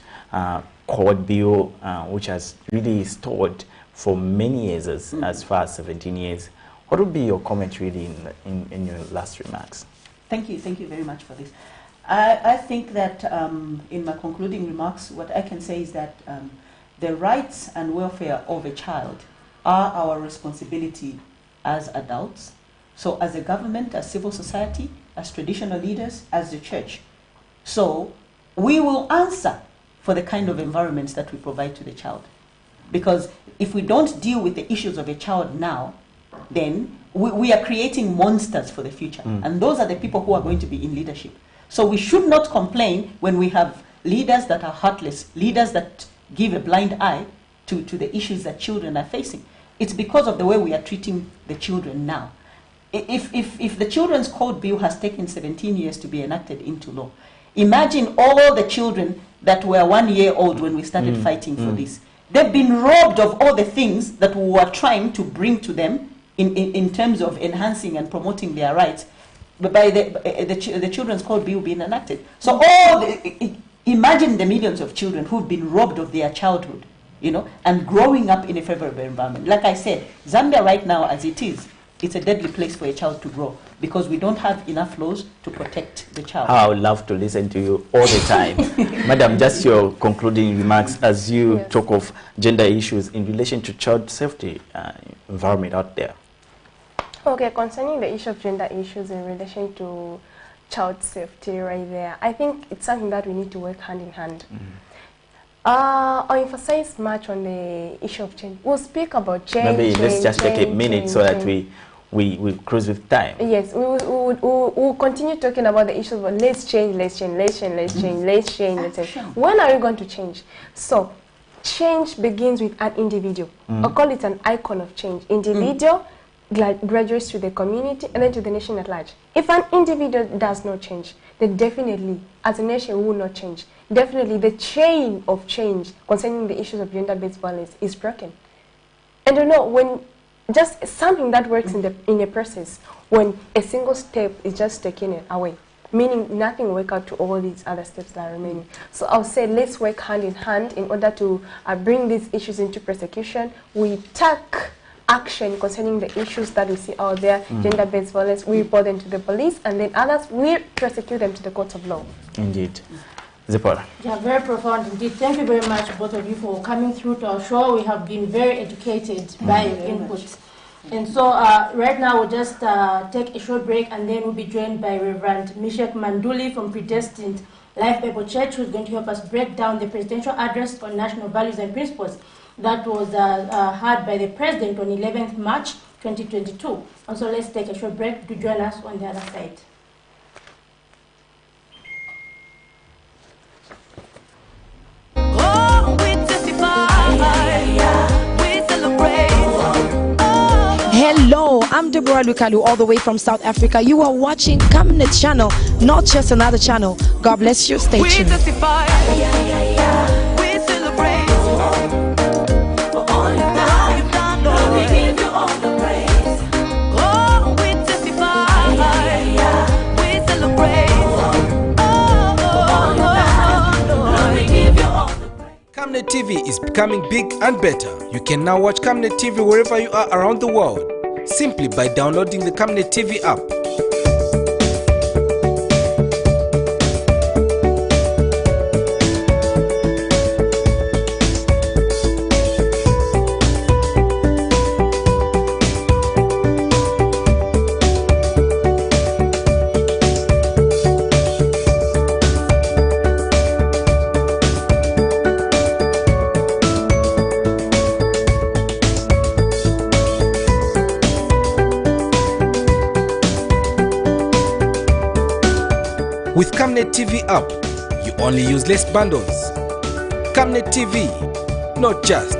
code bill, which has really stalled for many years, as far as 17 years. What would be your comment really in your last remarks? Thank you very much for this. I think that in my concluding remarks, what I can say is that the rights and welfare of a child are our responsibility as adults. So as a government, as civil society, as traditional leaders, as the church. So we will answer for the kind of environments that we provide to the child. Because if we don't deal with the issues of a child now, then we are creating monsters for the future. And those are the people who are going to be in leadership. So we should not complain when we have leaders that are heartless, leaders that give a blind eye to the issues that children are facing. It's because of the way we are treating the children now. If the Children's Code Bill has taken 17 years to be enacted into law, imagine all the children that were 1 year old when we started fighting for this. They've been robbed of all the things that we were trying to bring to them in terms of enhancing and promoting their rights by the Children's Code Bill being enacted. So imagine the millions of children who've been robbed of their childhood, and growing up in a favorable environment. Like I said, Zambia right now, as it is, it's a deadly place for a child to grow, because we don't have enough laws to protect the child. I would love to listen to you all the time. Madam, just your concluding remarks as you talk of gender issues in relation to child safety environment out there. Okay, concerning the issue of gender issues in relation to child safety right there, I think it's something that we need to work hand in hand. I'll emphasize much on the issue of change. We'll speak about change. Maybe let's just take a minute so that we cruise with time. Yes, we'll continue talking about the issue of let's change. When are we going to change? So, change begins with an individual. I call it an icon of change. Individual graduates to the community and then to the nation at large. If an individual does not change, then definitely, as a nation, we will not change. Definitely, the chain of change concerning the issues of gender-based violence is broken. And when just something that works in a process, when a single step is just taken away, meaning nothing will work out to all these other steps that are remaining. So I'll say let's work hand in hand in order to bring these issues into prosecution. We take action concerning the issues that we see out there, gender-based violence, we report them to the police, and then others, we prosecute them to the courts of law. Indeed. Zipporah. Yeah, very profound indeed. Thank you very much, both of you, for coming through to our show. We have been very educated by your input. And so right now we'll just take a short break, and then we'll be joined by Reverend Mishek Manduli from Predestined Life Bible Church, who's going to help us break down the presidential address on national values and principles that was heard by the President on 11th March 2022. And so let's take a short break to join us on the other side. Hello, I'm Deborah Lukalu, all the way from South Africa. You are watching Camnet channel, not just another channel. God bless you. Stay tuned. Camnet TV is becoming big and better. You can now watch Camnet TV wherever you are around the world, simply by downloading the Camnet TV app. With Camnet TV app, you only use less bundles. Camnet TV, not just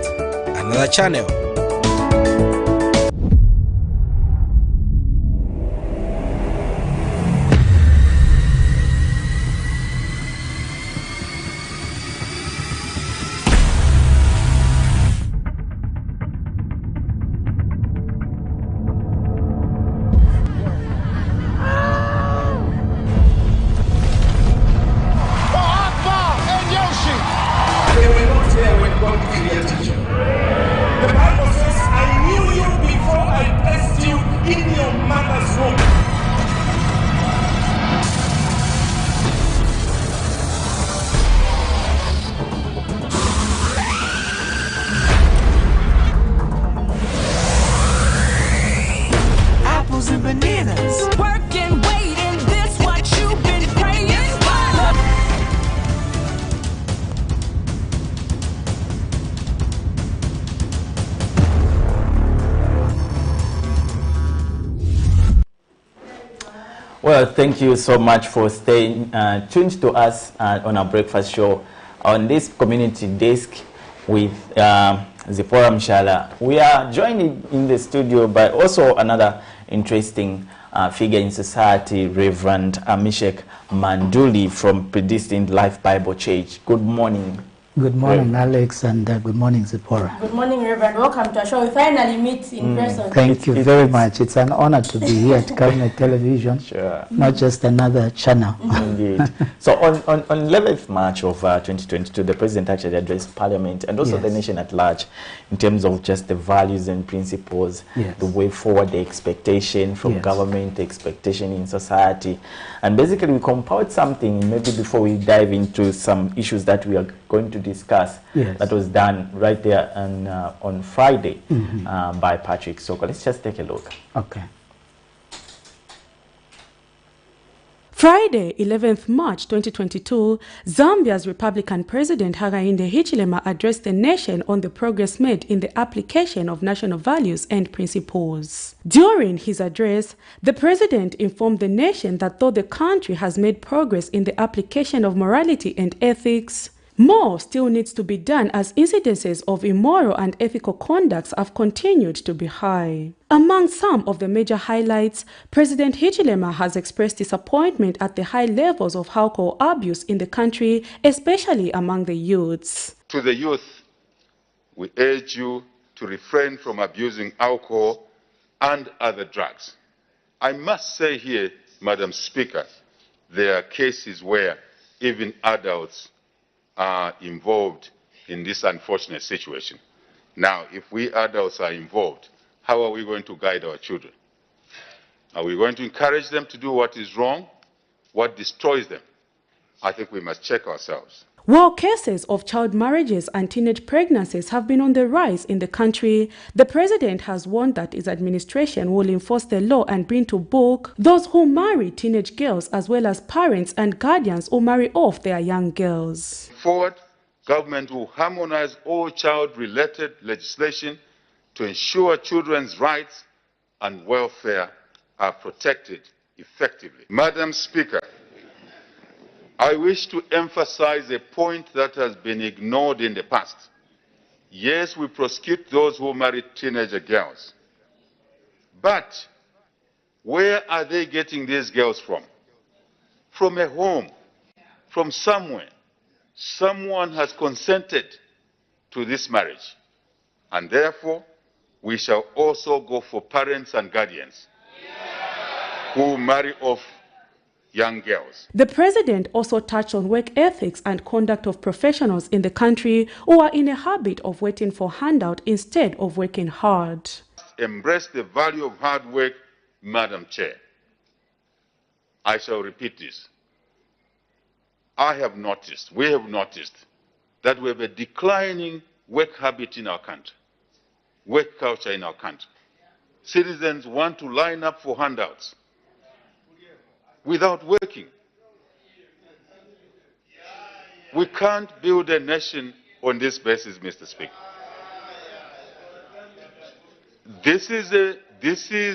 another channel. The Bible says, I knew you before I placed you in your mother's womb. Apples and bananas. Working, waiting, this what you've been praying for. Well, thank you so much for staying tuned to us on our breakfast show on this community desk with Zipporah Mshala. We are joined in the studio by also another interesting figure in society, Reverend Meshach Manduli from Predestined Life Bible Church. Good morning. Good morning, Alex, and good morning, Zipporah. Good morning, Reverend. Welcome to our show. We finally meet in person. Thank you very much. It's an honor to be here at Camnet Television, not just another channel. Indeed. So on 11th March of 2022, the President actually addressed Parliament and also the nation at large in terms of just the values and principles, the way forward, the expectation from government, the expectation in society. And basically we compiled something, maybe before we dive into some issues that we are going to discuss, that was done right there on Friday by Patrick Soko. Let's just take a look. Okay. Friday, 11th March 2022, Zambia's Republican President Hakainde Hichilema addressed the nation on the progress made in the application of national values and principles. During his address, the president informed the nation that though the country has made progress in the application of morality and ethics, more still needs to be done as incidences of immoral and ethical conducts have continued to be high. Among some of the major highlights, President Hichilema has expressed disappointment at the high levels of alcohol abuse in the country, especially among the youths. To the youth, we urge you to refrain from abusing alcohol and other drugs. I must say here, Madam Speaker, there are cases where even adults are involved in this unfortunate situation. Now, if we adults are involved, how are we going to guide our children? Are we going to encourage them to do what is wrong, what destroys them? I think we must check ourselves. While cases of child marriages and teenage pregnancies have been on the rise in the country, the president has warned that his administration will enforce the law and bring to book those who marry teenage girls as well as parents and guardians who marry off their young girls. Forward, government will harmonize all child-related legislation to ensure children's rights and welfare are protected effectively. Madam Speaker, I wish to emphasize a point that has been ignored in the past. Yes, we prosecute those who marry teenager girls. But where are they getting these girls from? From a home, from somewhere. Someone has consented to this marriage. And therefore, we shall also go for parents and guardians who marry off young girls. The president also touched on work ethics and conduct of professionals in the country who are in a habit of waiting for handout instead of working hard. Embrace the value of hard work, Madam Chair. I shall repeat this. We have noticed that we have a declining work habit in our country, work culture in our country. Citizens want to line up for handouts without working. We can't build a nation on this basis, Mr. Speaker. This is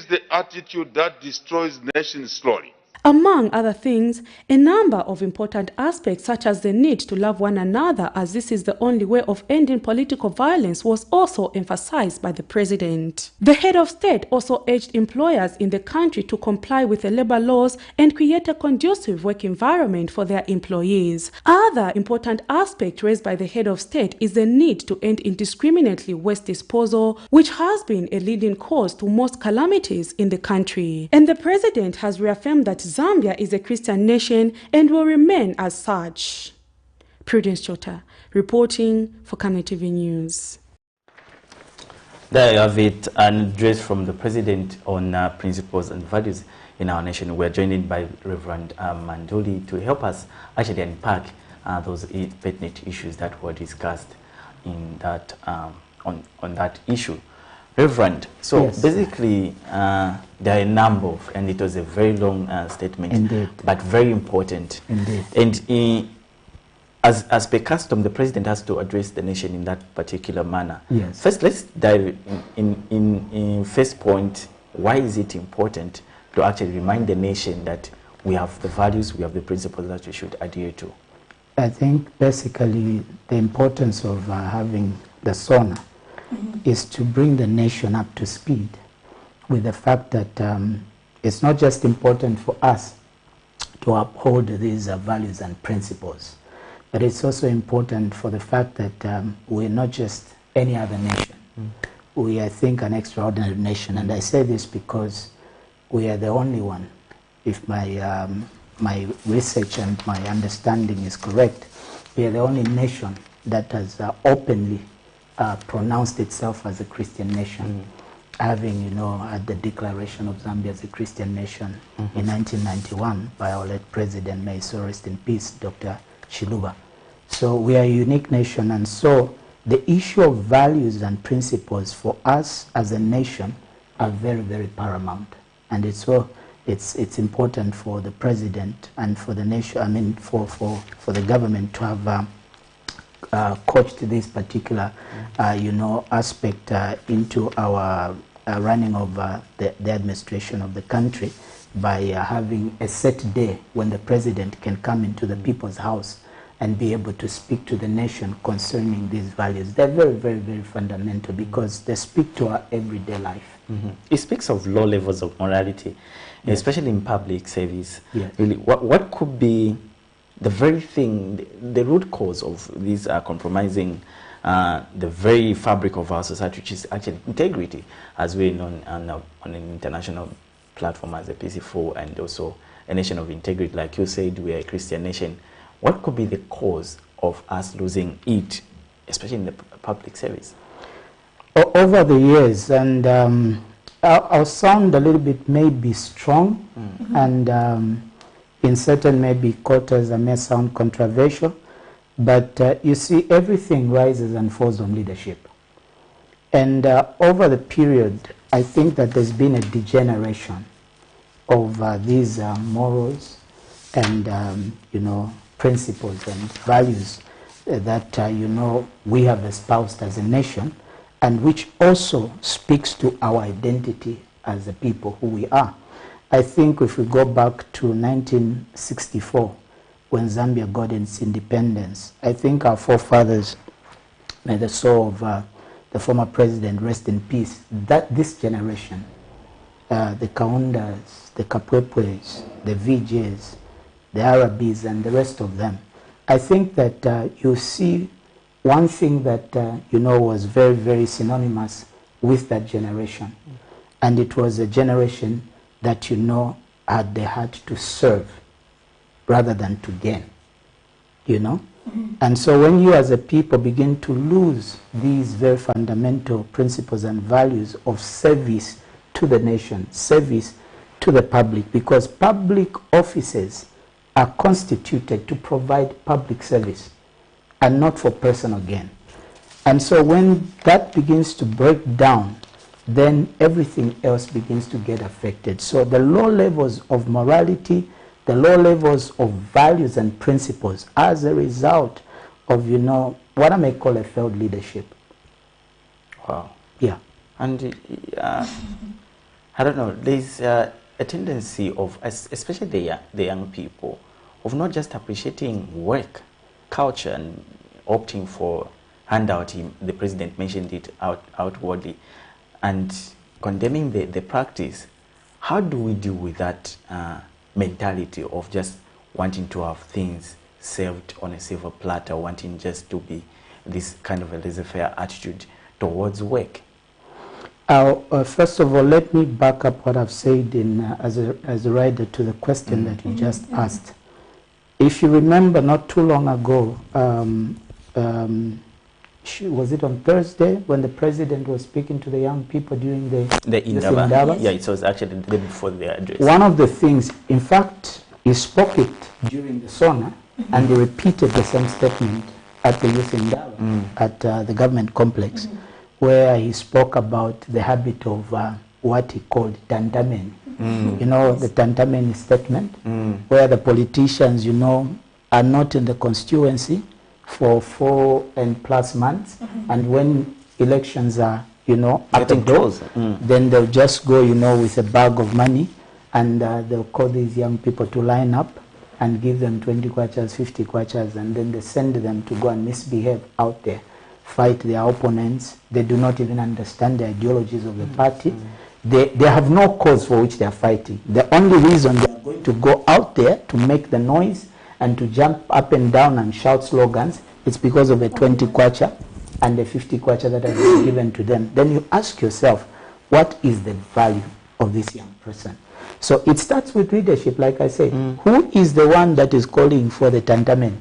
the attitude that destroys nations slowly. Among other things, a number of important aspects such as the need to love one another as this is the only way of ending political violence was also emphasized by the president. The head of state also urged employers in the country to comply with the labor laws and create a conducive work environment for their employees. Other important aspect raised by the head of state is the need to end indiscriminately waste disposal, which has been a leading cause to most calamities in the country. And the president has reaffirmed that Zambia is a Christian nation and will remain as such. Prudence Chota, reporting for Camnet TV News. There you have it, an address from the president on principles and values in our nation. We're joined by Reverend Mandoli to help us actually unpack those pertinent issues that were discussed in that on that issue. Reverend, so yes. Basically there are a number of, and it was a very long statement, indeed, but very important. Indeed. And as per custom, the president has to address the nation in that particular manner. Yes. First, let's dive in first point. Why is it important to actually remind the nation that we have the values, we have the principles that we should adhere to? I think basically the importance of having the SONA is to bring the nation up to speed with the fact that it's not just important for us to uphold these values and principles, but it's also important for the fact that we're not just any other nation. We are, I think, an extraordinary nation, and I say this because we are the only one, if my my research and my understanding is correct, we are the only nation that has openly pronounced itself as a Christian nation, having, you know, at the declaration of Zambia as a Christian nation in 1991 by our late president, may so rest in peace, Dr. Chiluba. So we are a unique nation, and so the issue of values and principles for us as a nation are very, very paramount. And it's important for the president and for the nation, I mean for the government to have coached this particular, you know, aspect into our running of the administration of the country by having a set day when the president can come into the people's house and be able to speak to the nation concerning these values. They're very, very, very fundamental because they speak to our everyday life. It speaks of low levels of morality, yes, especially in public service. Yes. Really, what could be the very thing, the root cause of these compromising the very fabric of our society, which is actually integrity, as we're known on an international platform as a PC4 and also a nation of integrity. Like you said, we are a Christian nation. What could be the cause of us losing it, especially in the public service? Over the years, and I'll sound a little bit maybe strong, and in certain maybe quarters I may sound controversial, but you see, everything rises and falls on leadership. And over the period, I think that there's been a degeneration of these morals and, you know, principles and values that, you know, we have espoused as a nation, and which also speaks to our identity as a people, who we are. I think if we go back to 1964, when Zambia got its independence, I think our forefathers, may the soul of the former president rest in peace, that this generation, the Kaundas, the Kapwepwes, the VJs, the Arabis, and the rest of them, I think that you see one thing that, was very, very synonymous with that generation. And it was a generation that, had the heart to serve rather than to gain, And so when you as a people begin to lose these very fundamental principles and values of service to the nation, service to the public, because public offices are constituted to provide public service and not for personal gain. And so when that begins to break down, then everything else begins to get affected. So the low levels of morality, the low levels of values and principles as a result of, what I may call a failed leadership. Wow. Yeah. And I don't know, there's a tendency of, especially the young people, of not just appreciating work, culture, and opting for handout. The president mentioned it outwardly, and condemning the practice. How do we deal with that mentality of just wanting to have things served on a silver platter, wanting just to be this kind of a laissez-faire attitude towards work? First of all, let me back up what I've said as a rider to the question that you just asked. If you remember, not too long ago, was it on Thursday when the president was speaking to the young people during the Indaba? Yeah, it was actually the day before the address. One of the things, in fact, he spoke it during the SONA, and he repeated the same statement at the youth Indaba, at the government complex, where he spoke about the habit of what he called tantameni. The tantameni statement, where the politicians, are not in the constituency for 4+ months, and when elections are, up and close, then they'll just go, with a bag of money, and they'll call these young people to line up and give them 20 kwachas, 50 kwachas, and then they send them to go and misbehave out there, fight their opponents. They do not even understand the ideologies of the party. They have no cause for which they are fighting. The only reason they are going to go out there to make the noise and to jump up and down and shout slogans, it's because of a 20 kwacha and a 50 kwacha that has been given to them. Then you ask yourself, what is the value of this young person? So it starts with leadership, like I say. Who is the one that is calling for the tantamen?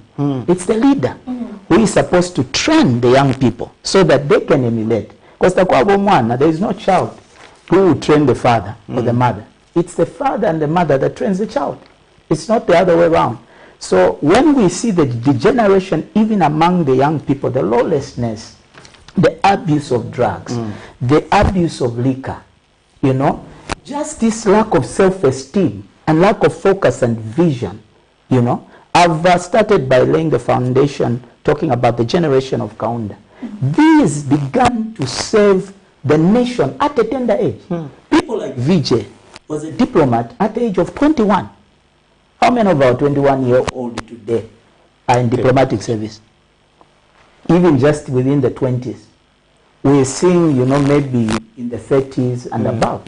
It's the leader who is supposed to train the young people so that they can emulate. Because there is no child who will train the father or the mother. It's the father and the mother that trains the child. It's not the other way around. So when we see the degeneration even among the young people, the lawlessness, the abuse of drugs, the abuse of liquor, just this lack of self-esteem and lack of focus and vision, I've started by laying the foundation, talking about the generation of Kaunda. These began to serve the nation at a tender age. People like Vijay was a diplomat at the age of 21. How many of our 21-year-olds today are in diplomatic service? Even just within the 20s. We're seeing, maybe in the 30s and above.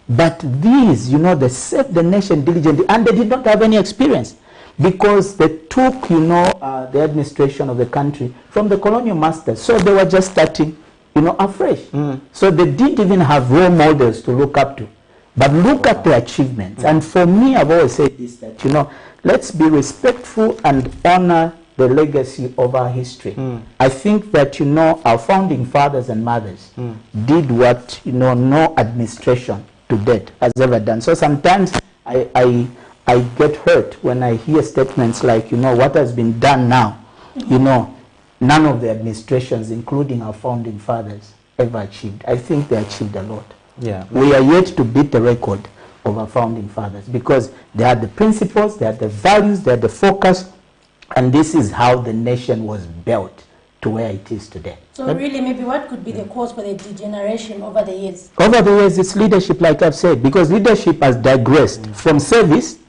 But these, they served the nation diligently, and they did not have any experience because they took, the administration of the country from the colonial masters. So they were just starting, afresh. So they didn't even have role models to look up to. But look at the achievements. And for me, I've always said this, that, let's be respectful and honor the legacy of our history. I think that, our founding fathers and mothers did what, no administration to date has ever done. So sometimes I get hurt when I hear statements like, what has been done now, none of the administrations, including our founding fathers, ever achieved. I think they achieved a lot. Yeah. We are yet to beat the record of our founding fathers because they had the principles, they had the values, they had the focus, and this is how the nation was built to where it is today. So really, maybe what could be the cause for the degeneration over the years? Over the years, it's leadership, like I've said, because leadership has digressed from service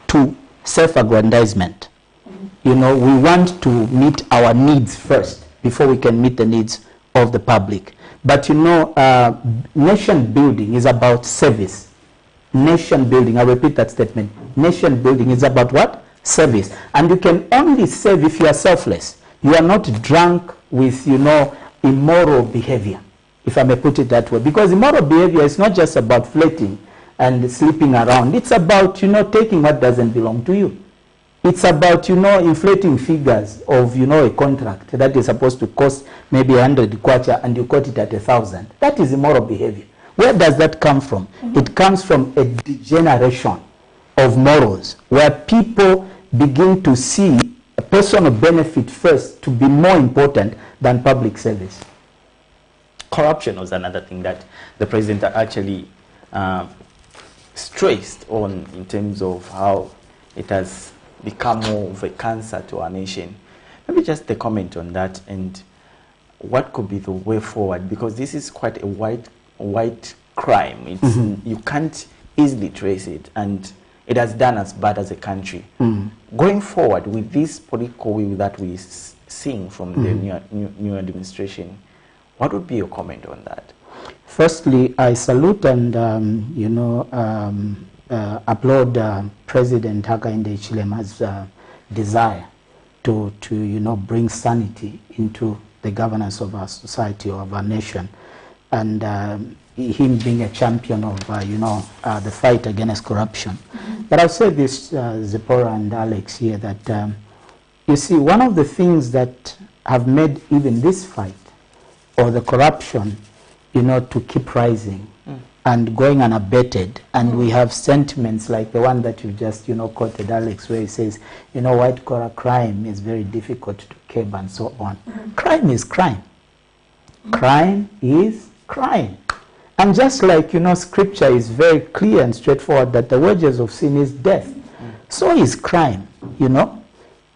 to self-aggrandizement. You know, we want to meet our needs first before we can meet the needs of the public. But you know, nation building is about service. Nation building, I repeat that statement. Nation building is about what? Service. And you can only serve if you are selfless. You are not drunk with, you know, immoral behavior, if I may put it that way. Because immoral behavior is not just about flirting and sleeping around. It's about, you know, taking what doesn't belong to you. It's about, you know, inflating figures of, you know, a contract that is supposed to cost maybe 100 kwacha and you got it at 1,000. That is immoral behavior. Where does that come from? It comes from a degeneration of morals, where people begin to see a personal benefit first to be more important than public service. Corruption was another thing that the president actually stressed on in terms of how it has become more of a cancer to our nation. Maybe just a comment on that and what could be the way forward, because this is quite a wide crime. It's, you can't easily trace it, and it has done us bad as a country. Going forward with this political will that we're seeing from the new administration, what would be your comment on that? Firstly, I salute and you know, applaud President Hakainde Hichilema's desire to you know, bring sanity into the governance of our society, of our nation, and him being a champion of you know, the fight against corruption. But I'll say this, Zipporah and Alex here, that you see, one of the things that have made even this fight or the corruption, you know, to keep rising and going unabated, and we have sentiments like the one that you just, you know, quoted, Alex, where he says, you know, white collar crime is very difficult to curb and so on. Crime is crime. Crime is crime. And just like, you know, scripture is very clear and straightforward that the wages of sin is death, so is crime, you know.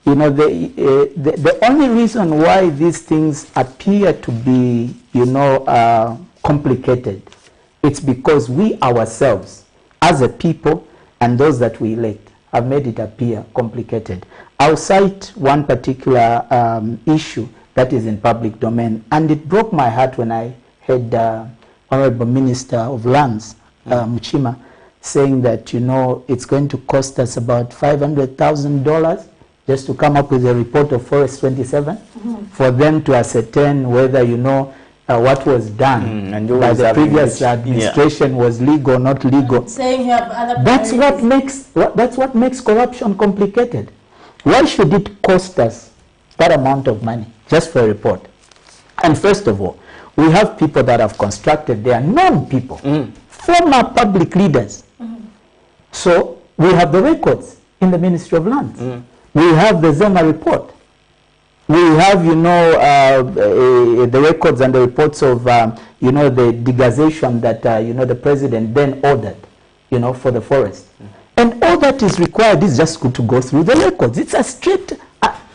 You know, the only reason why these things appear to be, you know, complicated, it's because we ourselves, as a people and those that we elect, have made it appear complicated. I'll cite one particular issue that is in public domain, and it broke my heart when I heard Honorable Minister of Lands, Muchima, saying that, you know, it's going to cost us about $500,000 just to come up with a report of Forest 27 for them to ascertain whether, you know, what was done by the previous administration was legal or not legal. Saying you have other That's what makes corruption complicated. Why should it cost us that amount of money just for a report? And first of all, we have people that have constructed, they are known people, former public leaders. So we have the records in the Ministry of Lands. We have the Zema report. We have, you know, the records and the reports of, you know, the digazation that, you know, the president then ordered, you know, for the forest. And all that is required is just to go through the records. It's as straight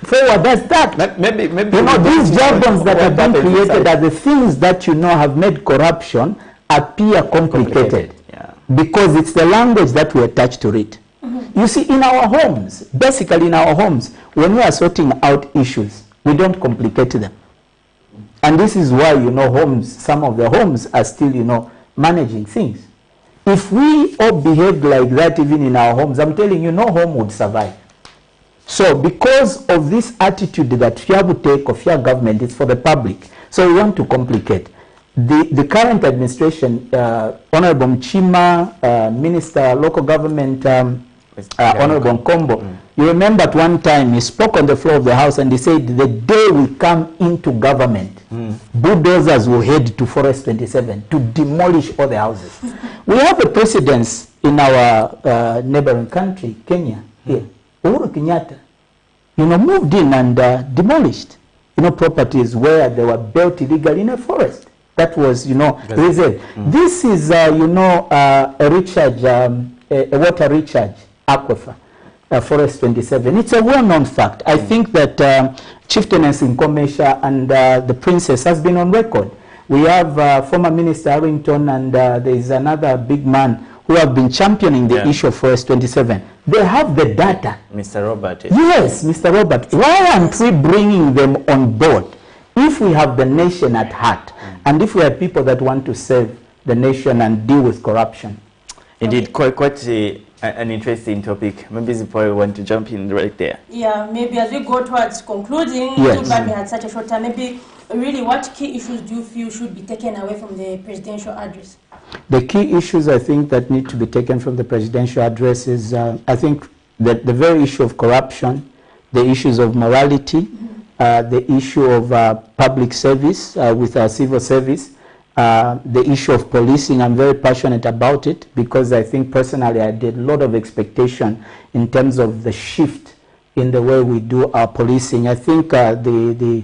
forward as that. Maybe you know, these jargons that have been created are the things that, you know, have made corruption appear complicated. Because it's the language that we attach to it. You see, in our homes, basically in our homes, when we are sorting out issues, we don't complicate them. And this is why, you know, homes, some of the homes are still, you know, managing things. If we all behaved like that even in our homes, I'm telling you, no home would survive. So because of this attitude that FIAB take of your government, it's for the public. So we want to complicate. The current administration, Honorable Muchima, Minister, Local Government, Honorable Nkombo, you remember at one time he spoke on the floor of the House and he said, the day we come into government, bulldozers will head to Forest 27 to demolish all the houses. We have a precedence in our neighboring country, Kenya, here. Uhuru Kenyatta, you know, moved in and demolished, you know, properties where they were built illegally in a forest. That was, you know, reserved. This is, you know, a recharge, a water recharge aquifer, Forest 27. It's a well-known fact. I think that Chieftainess in Komesha and the princess has been on record. We have former Minister Harrington and there is another big man who have been championing the issue of Forest 27. They have the data. Mr. Robert. Yes, Mr. Robert. Why aren't we bringing them on board if we have the nation at heart and if we have people that want to save the nation and deal with corruption? Indeed, quite an interesting topic. Maybe Zipoy want to jump in right there. Yeah, maybe as we go towards concluding, yes. But we had such a short time, maybe really what key issues do you feel should be taken away from the presidential address? The key issues I think that need to be taken from the presidential address is, I think, that the very issue of corruption, the issues of morality, the issue of public service with our civil service, the issue of policing. I'm very passionate about it because I think personally I did a lot of expectation in terms of the shift in the way we do our policing. I think the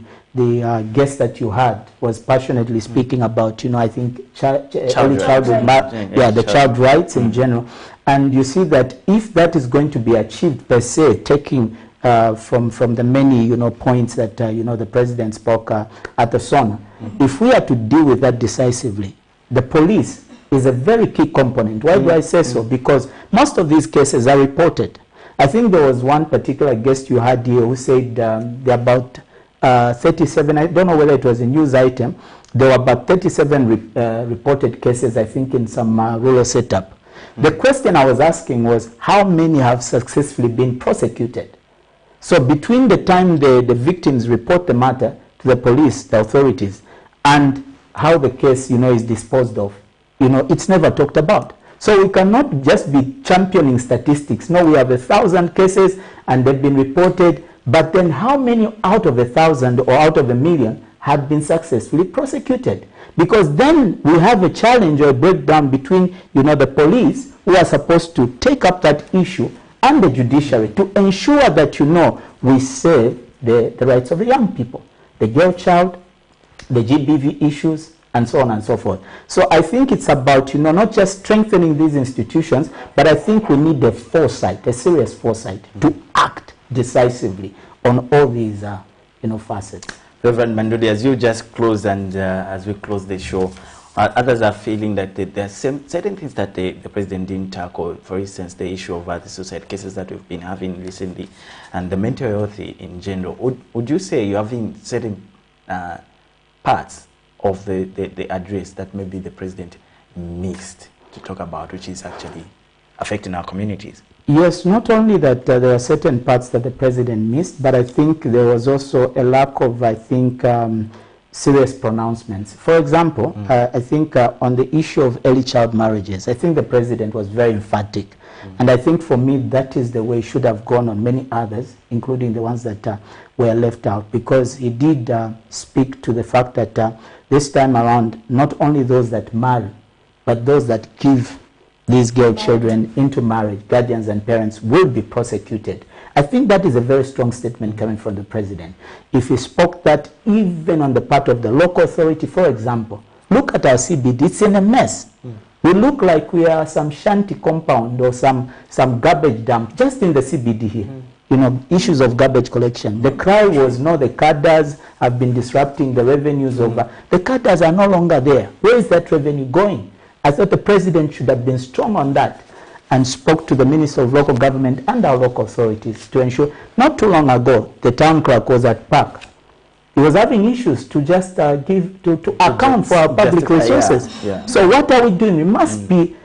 guest that you had was passionately speaking about, you know, I think early childhood, the child rights in general. And you see that if that is going to be achieved per se, taking from the many, you know, points that, you know, the president spoke at the SONA, if we are to deal with that decisively, the police is a very key component. Why do I say so? Because most of these cases are reported. I think there was one particular guest you had here who said there are about 37, I don't know whether it was a news item, there were about 37 reported cases, I think, in some rural setup. The question I was asking was, how many have successfully been prosecuted? So between the time the victims report the matter to the police, the authorities, and how the case, you know, is disposed of, you know, it's never talked about. So we cannot just be championing statistics. No, we have 1,000 cases and they've been reported, but then how many out of 1,000 or out of 1,000,000 have been successfully prosecuted? Because then we have a challenge or a breakdown between, you know, the police who are supposed to take up that issue and the judiciary to ensure that, you know, we save the rights of the young people, the girl child, the GBV issues, and so on and so forth. So I think it's about, you know, not just strengthening these institutions, but I think we need a foresight, a serious foresight to act decisively on all these, you know, facets. Reverend Mandudi, as you just close and as we close the show, others are feeling that there are certain things that the president didn't tackle. For instance, the issue of the suicide cases that we've been having recently and the mental health in general. Would you say you're having certain parts of the address that maybe the president missed to talk about, which is actually affecting our communities? Yes, not only that there are certain parts that the president missed, but I think there was also a lack of, I think, serious pronouncements. For example, I think on the issue of early child marriages, I think the president was very emphatic. And I think for me, that is the way it should have gone on many others, including the ones that were left out, because he did speak to the fact that this time around, not only those that marry, but those that give these girl children into marriage, guardians and parents, will be prosecuted. I think that is a very strong statement coming from the president. If he spoke that even on the part of the local authority, for example, look at our CBD, it's in a mess. We look like we are some shanty compound or some garbage dump just in the CBD here. You know, issues of garbage collection. The cry was, no, the cadres have been disrupting the revenues of... the cadres are no longer there. Where is that revenue going? I thought the president should have been strong on that and spoke to the Minister of Local Government and our local authorities to ensure. Not too long ago, the town clerk was at Park. He was having issues to just give to account for our public resources. So what are we doing? We must be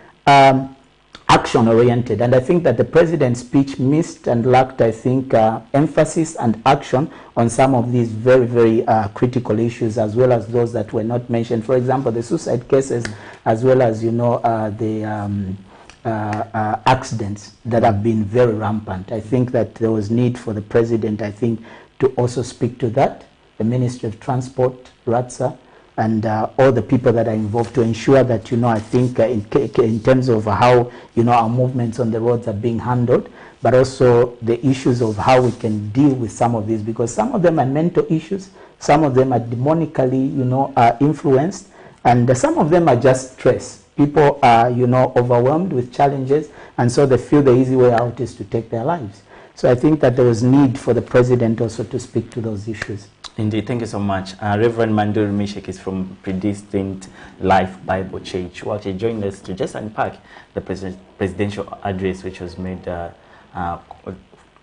action-oriented, and I think that the president's speech missed and lacked, I think, emphasis and action on some of these very, very critical issues, as well as those that were not mentioned. For example, the suicide cases, as well as, you know, the accidents that have been very rampant. I think that there was need for the president, I think, to also speak to that, the Ministry of Transport, RATSA, and all the people that are involved to ensure that, you know, I think in terms of how, you know, our movements on the roads are being handled, but also the issues of how we can deal with some of these, because some of them are mental issues, some of them are demonically, you know, influenced, and some of them are just stress. People are, you know, overwhelmed with challenges, and so they feel the easy way out is to take their lives. So I think that there was need for the president also to speak to those issues. Indeed, thank you so much. Reverend Manduri Mishek is from Predestined Life Bible Church. Well, he joined us to just unpack the presidential address which was made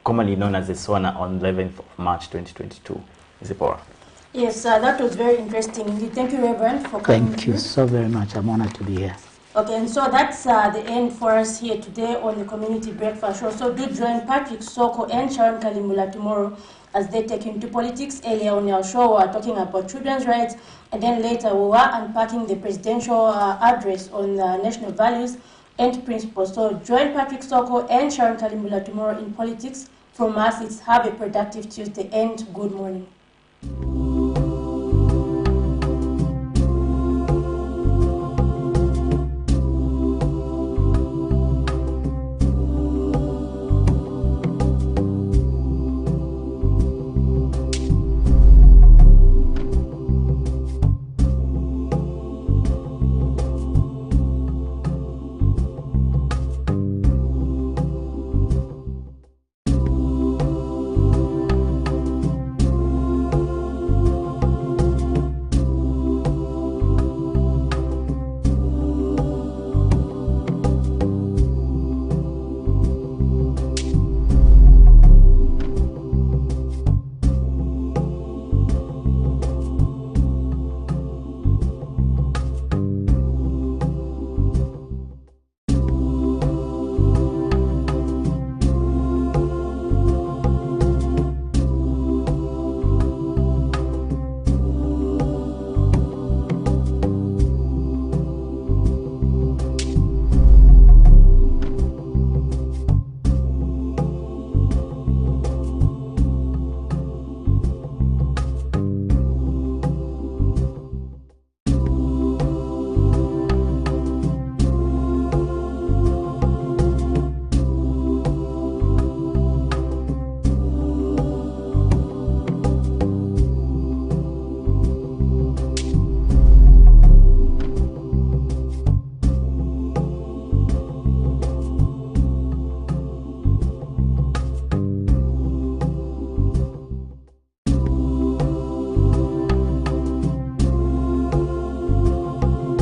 commonly known as the SONA on 11th of March 2022. Zipporah. Yes, that was very interesting. Thank you, Reverend, for coming. Thank you so very much. I'm honored to be here. Okay, and so that's the end for us here today on the Community Breakfast Show. So do join Patrick Soko and Sharon Kalimbula tomorrow as they take into politics. Earlier on our show, we were talking about children's rights, and then later we were unpacking the presidential address on national values and principles. So join Patrick Soko and Sharon Kalimbula tomorrow in politics. From us, it's have a productive Tuesday and good morning.